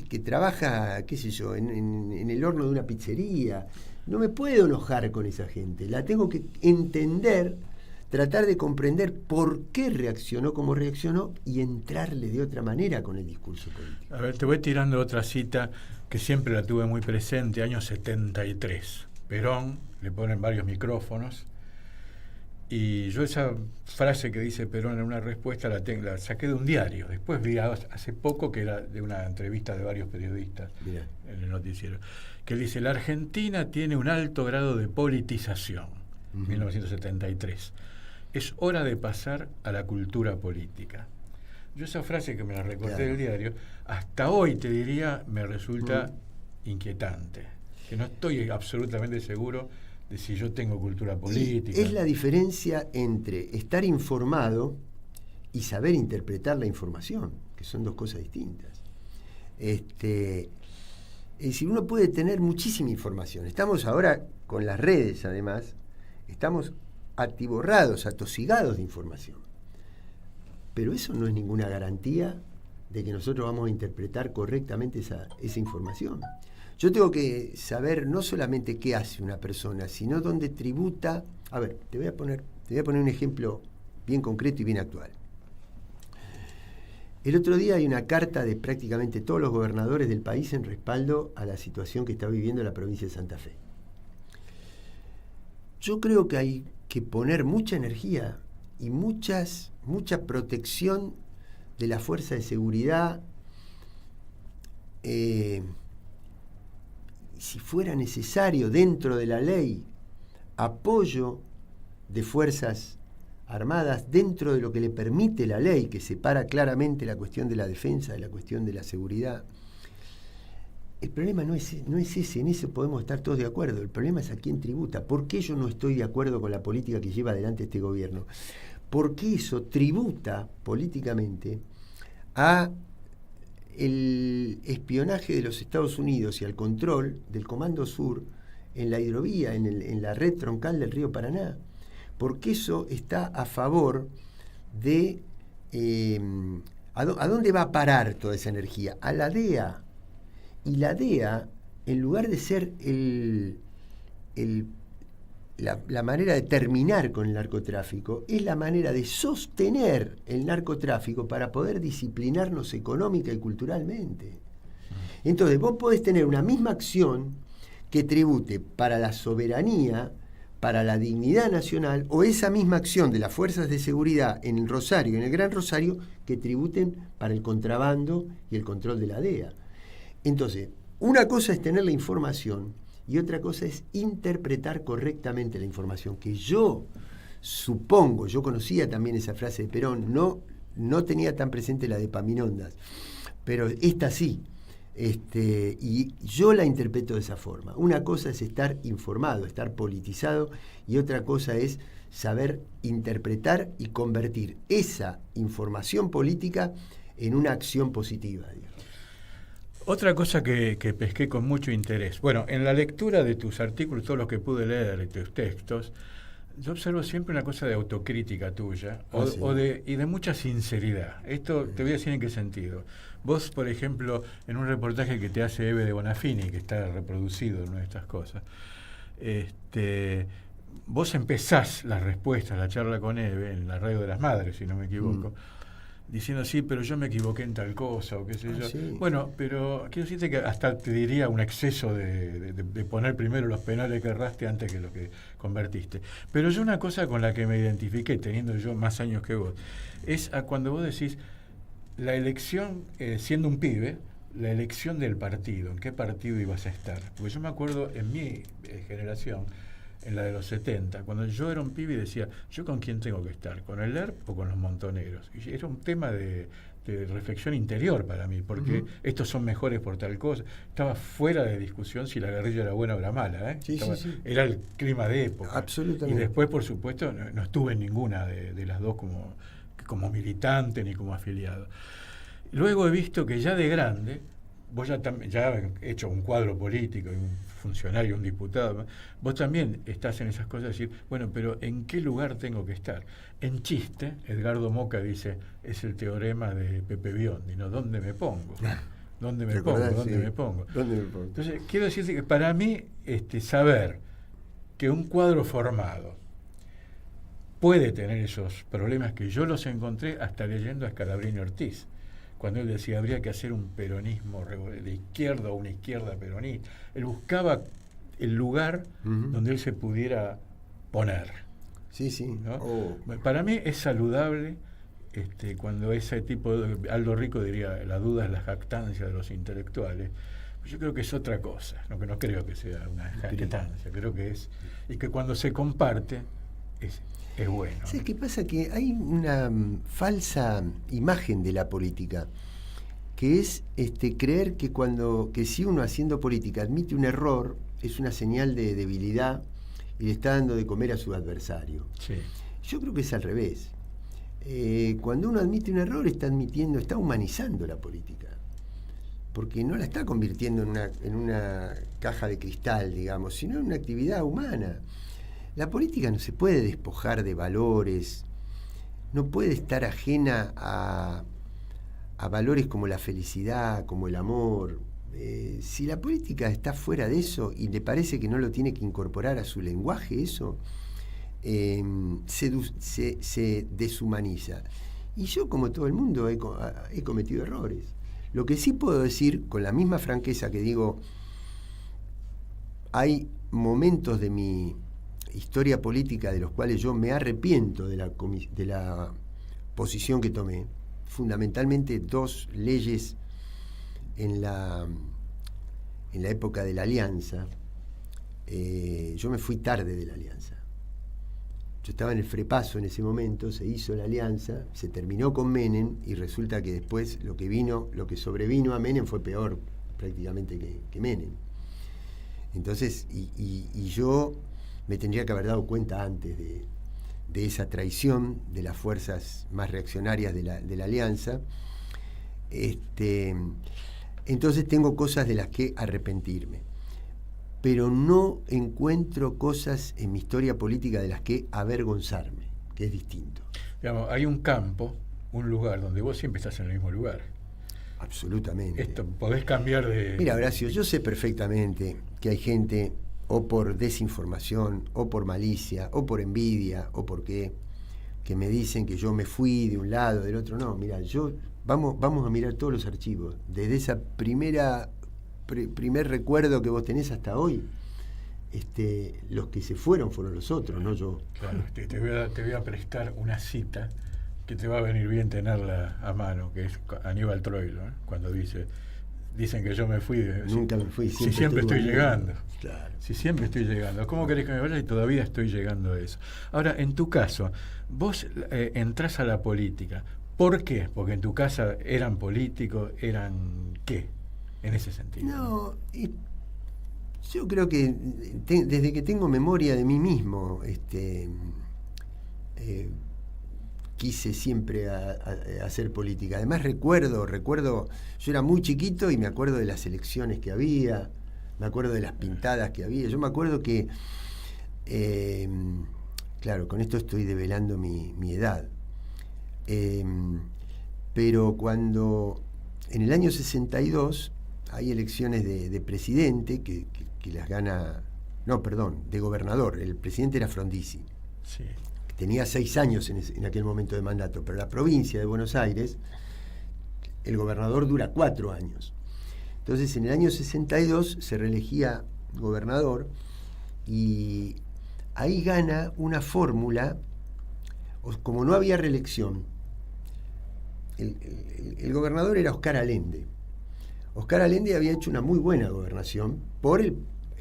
que trabaja, qué sé yo, en el horno de una pizzería. No me puedo enojar con esa gente, la tengo que entender, tratar de comprender por qué reaccionó como reaccionó y entrarle de otra manera con el discurso político. A ver, te voy tirando otra cita que siempre la tuve muy presente, año 73. Perón, le ponen varios micrófonos, y yo esa frase que dice Perón en una respuesta la saqué de un diario. Después vi hace poco que era de una entrevista de varios periodistas. Mirá. En el noticiero, que dice: la Argentina tiene un alto grado de politización. 1973. Es hora de pasar a la cultura política. Yo esa frase que me la recorté del diario, hasta hoy te diría, me resulta inquietante. Que no estoy absolutamente seguro de si yo tengo cultura política. Es la diferencia entre estar informado y saber interpretar la información, que son dos cosas distintas. Es decir, uno puede tener muchísima información. Estamos ahora con las redes, además, estamos atiborrados, atosigados de información. Pero eso no es ninguna garantía de que nosotros vamos a interpretar correctamente esa información. Yo tengo que saber no solamente qué hace una persona, sino dónde tributa. A ver, te voy a poner un ejemplo bien concreto y bien actual. El otro día hay una carta de prácticamente todos los gobernadores del país en respaldo a la situación que está viviendo la provincia de Santa Fe. Yo creo que hay que poner mucha energía y mucha protección de la fuerza de seguridad, si fuera necesario, dentro de la ley, apoyo de fuerzas armadas dentro de lo que le permite la ley, que separa claramente la cuestión de la defensa de la cuestión de la seguridad. El problema no es ese, en eso podemos estar todos de acuerdo. El problema es a quién tributa. ¿Por qué yo no estoy de acuerdo con la política que lleva adelante este gobierno? Porque eso tributa políticamente a el espionaje de los Estados Unidos y al control del Comando Sur en la hidrovía, en la red troncal del río Paraná. Porque eso está a favor de... ¿a dónde va a parar toda esa energía? A la DEA. Y la DEA, en lugar de ser la manera de terminar con el narcotráfico, es la manera de sostener el narcotráfico para poder disciplinarnos económica y culturalmente. Entonces, vos podés tener una misma acción que tribute para la soberanía, para la dignidad nacional, o esa misma acción de las fuerzas de seguridad en el Rosario, en el Gran Rosario, que tributen para el contrabando y el control de la DEA. Entonces, una cosa es tener la información y otra cosa es interpretar correctamente la información, que yo supongo, yo conocía también esa frase de Perón, no tenía tan presente la de Epaminondas, pero esta sí, y yo la interpreto de esa forma. Una cosa es estar informado, estar politizado, y otra cosa es saber interpretar y convertir esa información política en una acción positiva, digamos. Otra cosa que pesqué con mucho interés, bueno, en la lectura de tus artículos, todos los que pude leer, de tus textos, yo observo siempre una cosa de autocrítica tuya Sí. y de mucha sinceridad. Esto te voy a decir en qué sentido. Vos, por ejemplo, en un reportaje que te hace Eve de Bonafini, que está reproducido en una de estas cosas, vos empezás las respuestas, la charla con Eve, en la radio de las madres, si no me equivoco, diciendo, sí, pero yo me equivoqué en tal cosa, o qué sé yo. Sí. Bueno, pero quiero decirte que hasta te diría un exceso de poner primero los penales que erraste antes que los que convertiste. Pero yo una cosa con la que me identifiqué, teniendo yo más años que vos, es a cuando vos decís, la elección, siendo un pibe, la elección del partido, en qué partido ibas a estar. Porque yo me acuerdo en mi generación, en la de los 70, cuando yo era un pibe y decía, ¿yo con quién tengo que estar? ¿Con el ERP o con los montoneros? Y era un tema de reflexión interior para mí, porque estos son mejores por tal cosa. Estaba fuera de discusión si la guerrilla era buena o era mala. Sí. Era el clima de época. Absolutamente. Y después, por supuesto, no estuve en ninguna de las dos como militante ni como afiliado. Luego he visto que ya de grande, vos ya has hecho un cuadro político, un funcionario, un diputado, vos también estás en esas cosas de decir, bueno, pero ¿en qué lugar tengo que estar? En chiste, Edgardo Moca dice, es el teorema de Pepe Biondi, ¿no? ¿Dónde me pongo? ¿Dónde me pongo? ¿Dónde me pongo? Entonces, quiero decirte que para mí, saber que un cuadro formado puede tener esos problemas, que yo los encontré hasta leyendo a Scalabrini Ortiz, cuando él decía habría que hacer un peronismo de izquierda o una izquierda peronista. Él buscaba el lugar donde él se pudiera poner. Sí. ¿No? Para mí es saludable cuando ese tipo de... Aldo Rico diría, la duda es la jactancia de los intelectuales. Yo creo que es otra cosa, que no creo que sea una jactancia, creo que es... Y que cuando se comparte es bueno. ¿Sabes qué pasa? Que hay una falsa imagen de la política, que es creer que si uno haciendo política admite un error, es una señal de debilidad y le está dando de comer a su adversario. Sí. Yo creo que es al revés. Cuando uno admite un error, está humanizando la política, porque no la está convirtiendo en una caja de cristal, digamos, sino en una actividad humana. La política no se puede despojar de valores, no puede estar ajena a valores como la felicidad, como el amor. Si la política está fuera de eso y le parece que no lo tiene que incorporar a su lenguaje, eso se deshumaniza. Y yo, como todo el mundo, he cometido errores. Lo que sí puedo decir, con la misma franqueza que digo, hay momentos de mi historia política de los cuales yo me arrepiento de la posición que tomé, fundamentalmente dos leyes en la época de la Alianza. Yo me fui tarde de la Alianza. Yo estaba en el Frepaso en ese momento, se hizo la Alianza, se terminó con Menem y resulta que después lo que sobrevino a Menem fue peor prácticamente que Menem. Entonces, y yo me tendría que haber dado cuenta antes de esa traición de las fuerzas más reaccionarias de la Alianza. Entonces tengo cosas de las que arrepentirme, pero no encuentro cosas en mi historia política de las que avergonzarme, que es distinto. Digamos, hay un campo, un lugar donde vos siempre estás en el mismo lugar. Absolutamente. Esto podés cambiar de... Mira, Horacio, yo sé perfectamente que hay gente, o por desinformación, o por malicia, o por envidia, o por qué, que me dicen que yo me fui de un lado, del otro. No, mira, vamos a mirar todos los archivos, desde esa primer recuerdo que vos tenés hasta hoy. Los que se fueron los otros, no yo. Claro, te voy a prestar una cita que te va a venir bien tenerla a mano, que es Aníbal Troilo, cuando dice: dicen que yo me fui. Nunca me fui. Si siempre estoy llegando. Claro. Si siempre estoy llegando. ¿Cómo querés que me vaya? Y todavía estoy llegando a eso. Ahora, en tu caso, vos entrás a la política. ¿Por qué? Porque en tu casa eran políticos, ¿eran qué? En ese sentido. No, yo creo que desde que tengo memoria de mí mismo, quise siempre hacer política. Además recuerdo, yo era muy chiquito y me acuerdo de las elecciones que había, me acuerdo de las pintadas que había. Yo me acuerdo que, claro, con esto estoy develando mi edad, pero cuando en el año 62 hay elecciones de presidente que las gana, no, perdón, de gobernador, el presidente era Frondizi. Sí. Tenía 6 años en aquel momento de mandato, pero la provincia de Buenos Aires, el gobernador dura 4 años. Entonces, en el año 62 se reelegía gobernador y ahí gana una fórmula, como no había reelección, el gobernador era Oscar Allende. Oscar Allende había hecho una muy buena gobernación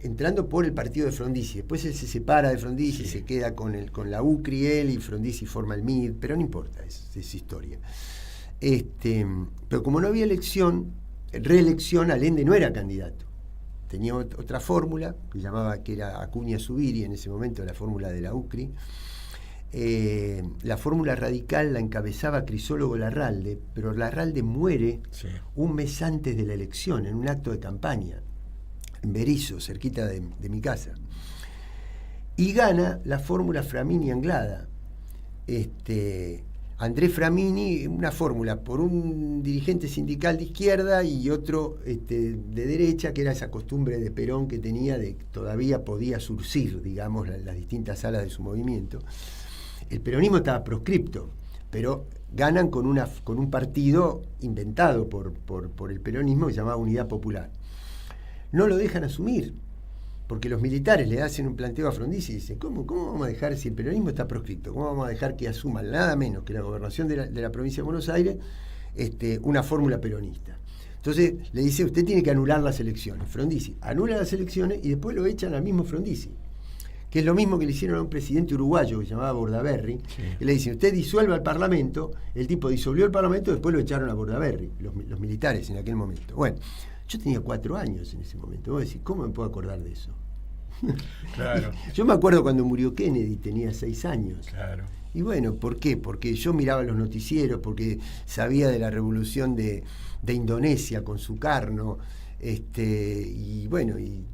entrando por el partido de Frondizi. Después él se separa de Frondizi, se queda con la UCRI él, y Frondizi forma el MID, pero no importa, es historia. Pero como no había reelección, Allende no era candidato. Tenía otra fórmula que era Acuña Zubiri, en ese momento la fórmula de la UCRI. La fórmula radical la encabezaba Crisólogo Larralde, pero Larralde muere un mes antes de la elección, en un acto de campaña, en Berisso, cerquita de mi casa. Y gana la fórmula Framini-Anglada. Andrés Framini, una fórmula por un dirigente sindical de izquierda y otro de derecha, que era esa costumbre de Perón que tenía de que todavía podía surcir, digamos, las distintas alas de su movimiento. El peronismo estaba proscripto, pero ganan con un partido inventado por el peronismo que se llamaba Unidad Popular. No lo dejan asumir, porque los militares le hacen un planteo a Frondizi y dicen, ¿cómo vamos a dejar, si el peronismo está proscripto, cómo vamos a dejar que asuman nada menos que la gobernación de la provincia de Buenos Aires una fórmula peronista? Entonces le dice, usted tiene que anular las elecciones. Frondizi anula las elecciones y después lo echan al mismo Frondizi, que es lo mismo que le hicieron a un presidente uruguayo que se llamaba Bordaberry. Y le dicen, usted disuelva el Parlamento. El tipo disolvió el Parlamento, después lo echaron a Bordaberry, los militares en aquel momento. Bueno, yo tenía 4 años en ese momento. Vos decís, ¿cómo me puedo acordar de eso? Claro. Yo me acuerdo cuando murió Kennedy, tenía 6 años. Claro. Y bueno, ¿por qué? Porque yo miraba los noticieros, porque sabía de la revolución de Indonesia con Sukarno, y bueno, y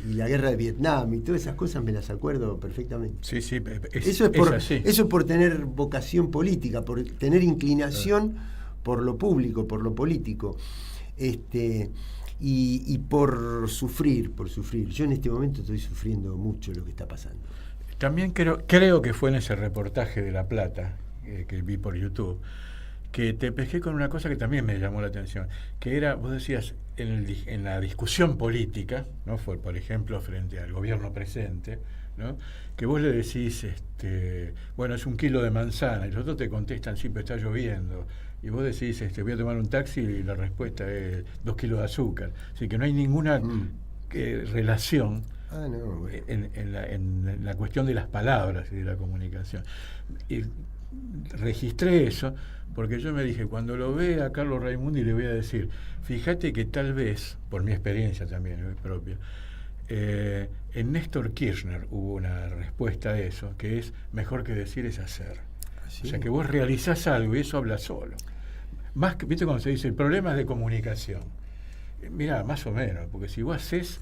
la guerra de Vietnam, y todas esas cosas me las acuerdo perfectamente. Sí, Eso es por tener vocación política, por tener inclinación por lo público, por lo político. Y por sufrir. Yo en este momento estoy sufriendo mucho lo que está pasando. También creo que fue en ese reportaje de La Plata que vi por YouTube, que te pesqué con una cosa que también me llamó la atención, que era, vos decías, en la discusión política, ¿no? Fue, por ejemplo, frente al gobierno presente, ¿no? Que vos le decís, bueno, es 1 kilo de manzana, y los otros te contestan, sí, pero está lloviendo. Y vos decís, voy a tomar un taxi, y la respuesta es 2 kilos de azúcar. Así que no hay ninguna relación en la cuestión de las palabras y de la comunicación. Y registré eso porque yo me dije, cuando lo vea a Carlos Raimundi le voy a decir, fíjate que tal vez, por mi experiencia también propia, en Néstor Kirchner hubo una respuesta a eso, que es mejor que decir es hacer. ¿Sí? O sea, que vos realizás algo y eso habla solo. Más que, ¿viste cuando se dice problemas de comunicación? Mirá, más o menos, porque si vos haces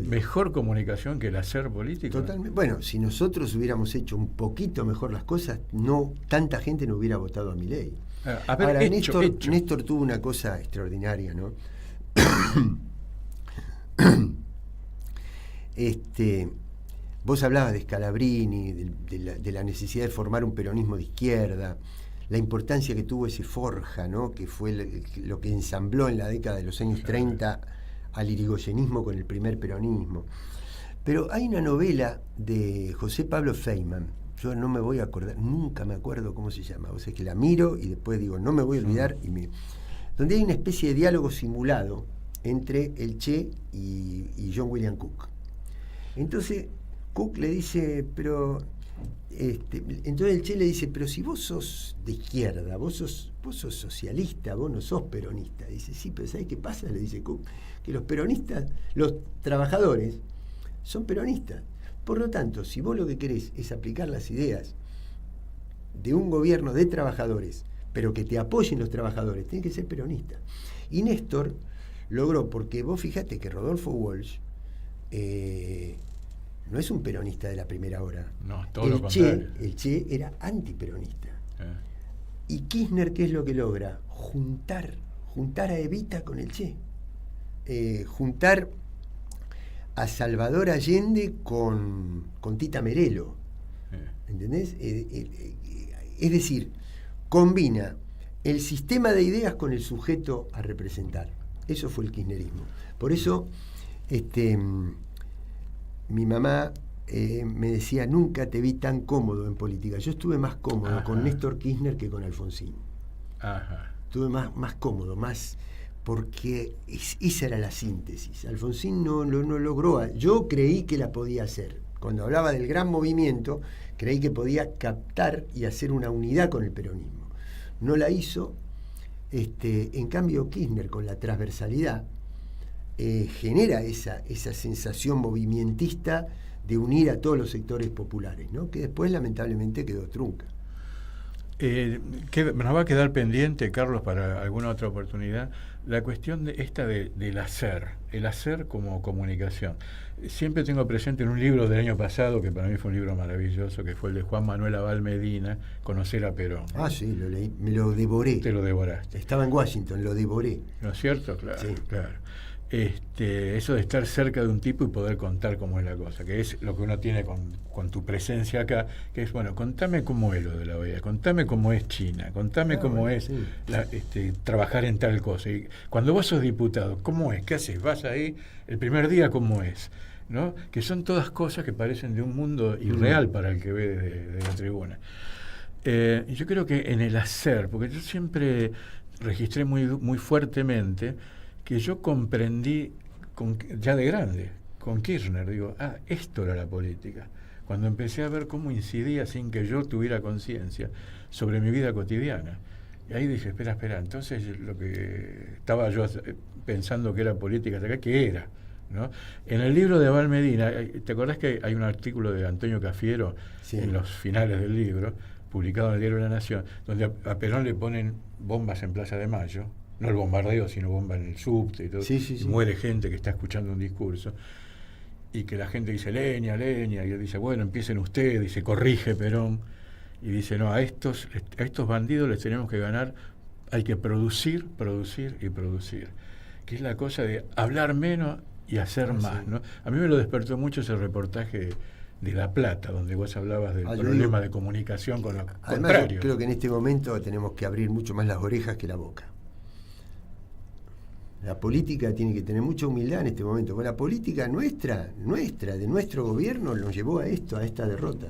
mejor comunicación que el hacer político. Totalmente. Bueno, si nosotros hubiéramos hecho un poquito mejor las cosas, tanta gente no hubiera votado a Milei. Ahora, Néstor tuvo una cosa extraordinaria, ¿no? Vos hablabas de Scalabrini, de la necesidad de formar un peronismo de izquierda, la importancia que tuvo ese Forja, ¿no? Que fue lo que ensambló en la década de los años 30 al irigoyenismo con el primer peronismo. Pero hay una novela de José Pablo Feynman, yo no me voy a acordar, nunca me acuerdo cómo se llama, o sea, que la miro y después digo, no me voy a olvidar, donde hay una especie de diálogo simulado entre el Che y John William Cook. Entonces Cook le dice, entonces el Che le dice, pero si vos sos de izquierda, vos sos socialista, vos no sos peronista. Dice, sí, pero ¿sabés qué pasa? Le dice Cook, que los peronistas, los trabajadores, son peronistas. Por lo tanto, si vos lo que querés es aplicar las ideas de un gobierno de trabajadores, pero que te apoyen los trabajadores, tenés que ser peronista. Y Néstor logró, porque vos fijate que Rodolfo Walsh no es un peronista de la primera hora. No, todo lo contrario. El Che era antiperonista. Y Kirchner, ¿qué es lo que logra? Juntar a Evita con el Che. Juntar a Salvador Allende con Tita Merelo. ¿Entendés? Es decir, combina el sistema de ideas con el sujeto a representar. Eso fue el kirchnerismo. Por eso mi mamá me decía, nunca te vi tan cómodo en política. Yo estuve más cómodo con Néstor Kirchner que con Alfonsín. Estuve más cómodo, más, porque esa era la síntesis. Alfonsín no logró. Yo creí que la podía hacer. Cuando hablaba del gran movimiento, creí que podía captar y hacer una unidad con el peronismo. No la hizo. En cambio, Kirchner, con la transversalidad, genera esa sensación movimentista de unir a todos los sectores populares, ¿no? Que después lamentablemente quedó trunca. Nos va a quedar pendiente, Carlos, para alguna otra oportunidad, la cuestión del hacer, el hacer como comunicación. Siempre tengo presente en un libro del año pasado, que para mí fue un libro maravilloso, que fue el de Juan Manuel Abal Medina, Conocer a Perón. Sí, lo leí, me lo devoré. Te lo devoraste. Estaba en Washington, lo devoré. ¿No es cierto? Claro, sí. Claro. Eso de estar cerca de un tipo y poder contar cómo es la cosa, que es lo que uno tiene con tu presencia acá, que es, bueno, contame cómo es lo de la OEA, contame cómo es China, contame cómo es trabajar en tal cosa. Y cuando vos sos diputado, ¿cómo es? ¿Qué haces? ¿Vas ahí el primer día? ¿Cómo es? ¿No? Que son todas cosas que parecen de un mundo irreal para el que ve de la tribuna. Y yo creo que en el hacer, porque yo siempre registré muy fuertemente que yo comprendí ya de grande, con Kirchner, digo, esto era la política. Cuando empecé a ver cómo incidía sin que yo tuviera conciencia sobre mi vida cotidiana. Y ahí dije, espera, entonces lo que estaba yo pensando que era política hasta acá, ¿qué era? ¿No? En el libro de Abal Medina, ¿te acordás que hay un artículo de Antonio Cafiero en los finales del libro, publicado en el diario de la Nación, donde a Perón le ponen bombas en Plaza de Mayo? No el bombardeo, sino bomba en el subte y todo. Y muere gente que está escuchando un discurso. Y que la gente dice, leña. Y él dice, bueno, empiecen ustedes. Y se corrige Perón. Y dice, no, a estos bandidos les tenemos que ganar. Hay que producir y producir. Que es la cosa de hablar menos y hacer más, ¿no? A mí me lo despertó mucho ese reportaje de La Plata, donde vos hablabas del problema de comunicación con lo contrario. Creo que en este momento tenemos que abrir mucho más las orejas que la boca. La política tiene que tener mucha humildad en este momento. Porque la política nuestra, de nuestro gobierno, nos llevó a esta derrota.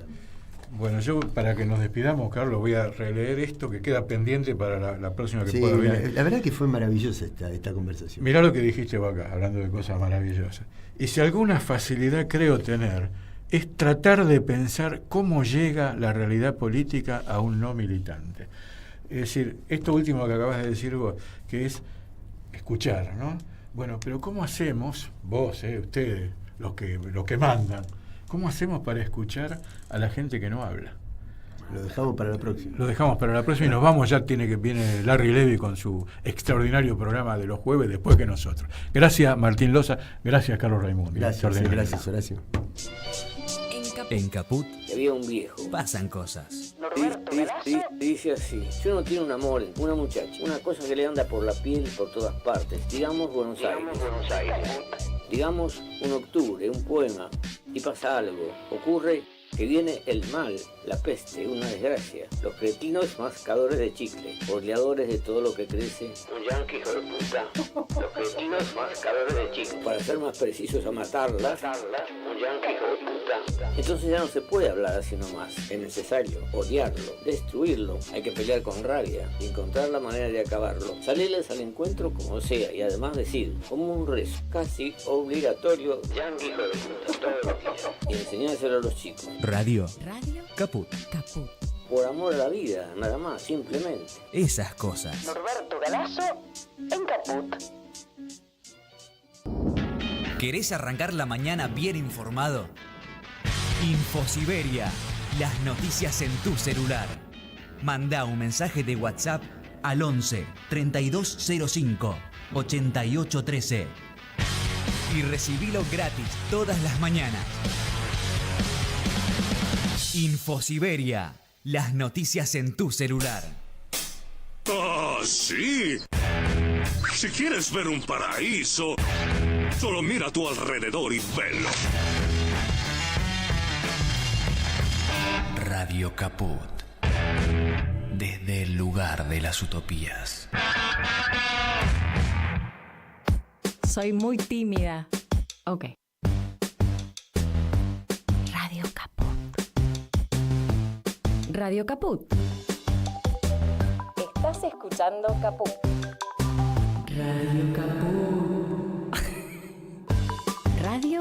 Bueno, yo para que nos despidamos, Carlos, voy a releer esto que queda pendiente para la próxima que pueda venir. La verdad que fue maravillosa esta conversación. Mirá lo que dijiste vos acá, hablando de cosas maravillosas. Y si alguna facilidad creo tener, es tratar de pensar cómo llega la realidad política a un no militante. Es decir, esto último que acabas de decir vos, que es escuchar, ¿no? Bueno, pero ¿cómo hacemos, vos, ustedes, los que mandan, cómo hacemos para escuchar a la gente que no habla? Lo dejamos para la próxima. Y nos vamos, viene Larry Levy con su extraordinario programa de los jueves después que nosotros. Gracias Martín Loza, gracias Carlos Raimundo. Gracias Horacio. En Caput había un viejo. pasan cosas. Sí, dice así. Si uno tiene un amor, una muchacha, una cosa que le anda por la piel por todas partes, digamos Buenos Aires. Digamos un octubre, un poema, y pasa algo, ocurre que viene el mal, la peste, una desgracia, los cretinos mascadores de chicle, oleadores de todo lo que crece, un yanqui hijo de puta, los cretinos mascadores de chicle, para ser más precisos a matarlas, un yanqui hijo de puta. Entonces ya no se puede hablar así nomás, es necesario odiarlo, destruirlo, hay que pelear con rabia y encontrar la manera de acabarlo, salirles al encuentro como sea y además decir, como un rezo, casi obligatorio, yanqui hijo de puta, todos los días, y enseñárselo a los chicos. Radio. Radio Caput. Caput. Por amor a la vida, nada más, simplemente. Esas cosas. Norberto Galazo en Caput. ¿Querés arrancar la mañana bien informado? Infosiberia. Las noticias en tu celular. Mandá un mensaje de WhatsApp al 11 3205 8813 y recibilo gratis todas las mañanas. Infosiberia. Las noticias en tu celular. ¡Ah, sí! Si quieres ver un paraíso, solo mira a tu alrededor y velo. Radio Caput. Desde el lugar de las utopías. Soy muy tímida. Ok. Radio Caput. Radio Caput. Estás escuchando Caput. Radio Caput. Radio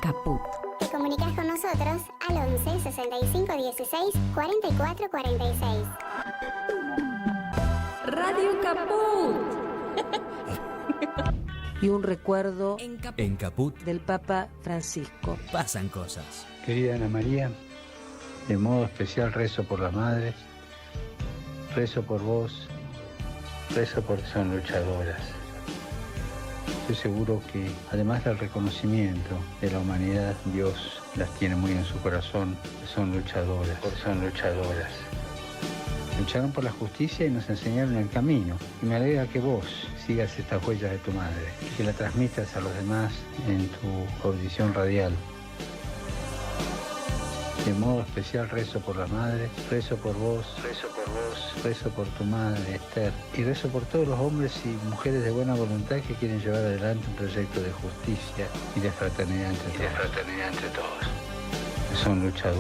Caput. Te comunicas con nosotros al 11 65 16 44 46. Radio Caput. Y un recuerdo En Caput del Papa Francisco. pasan cosas. Querida Ana María, de modo especial rezo por las madres, rezo por vos, rezo porque son luchadoras. Estoy seguro que además del reconocimiento de la humanidad, Dios las tiene muy en su corazón, son luchadoras, Lucharon por la justicia y nos enseñaron el camino. Y me alegra que vos sigas estas huellas de tu madre, que la transmitas a los demás en tu audición radial. De modo especial rezo por las madres, rezo por vos, rezo por tu madre, Esther, y rezo por todos los hombres y mujeres de buena voluntad que quieren llevar adelante un proyecto de justicia y de fraternidad entre todos. Son luchadores.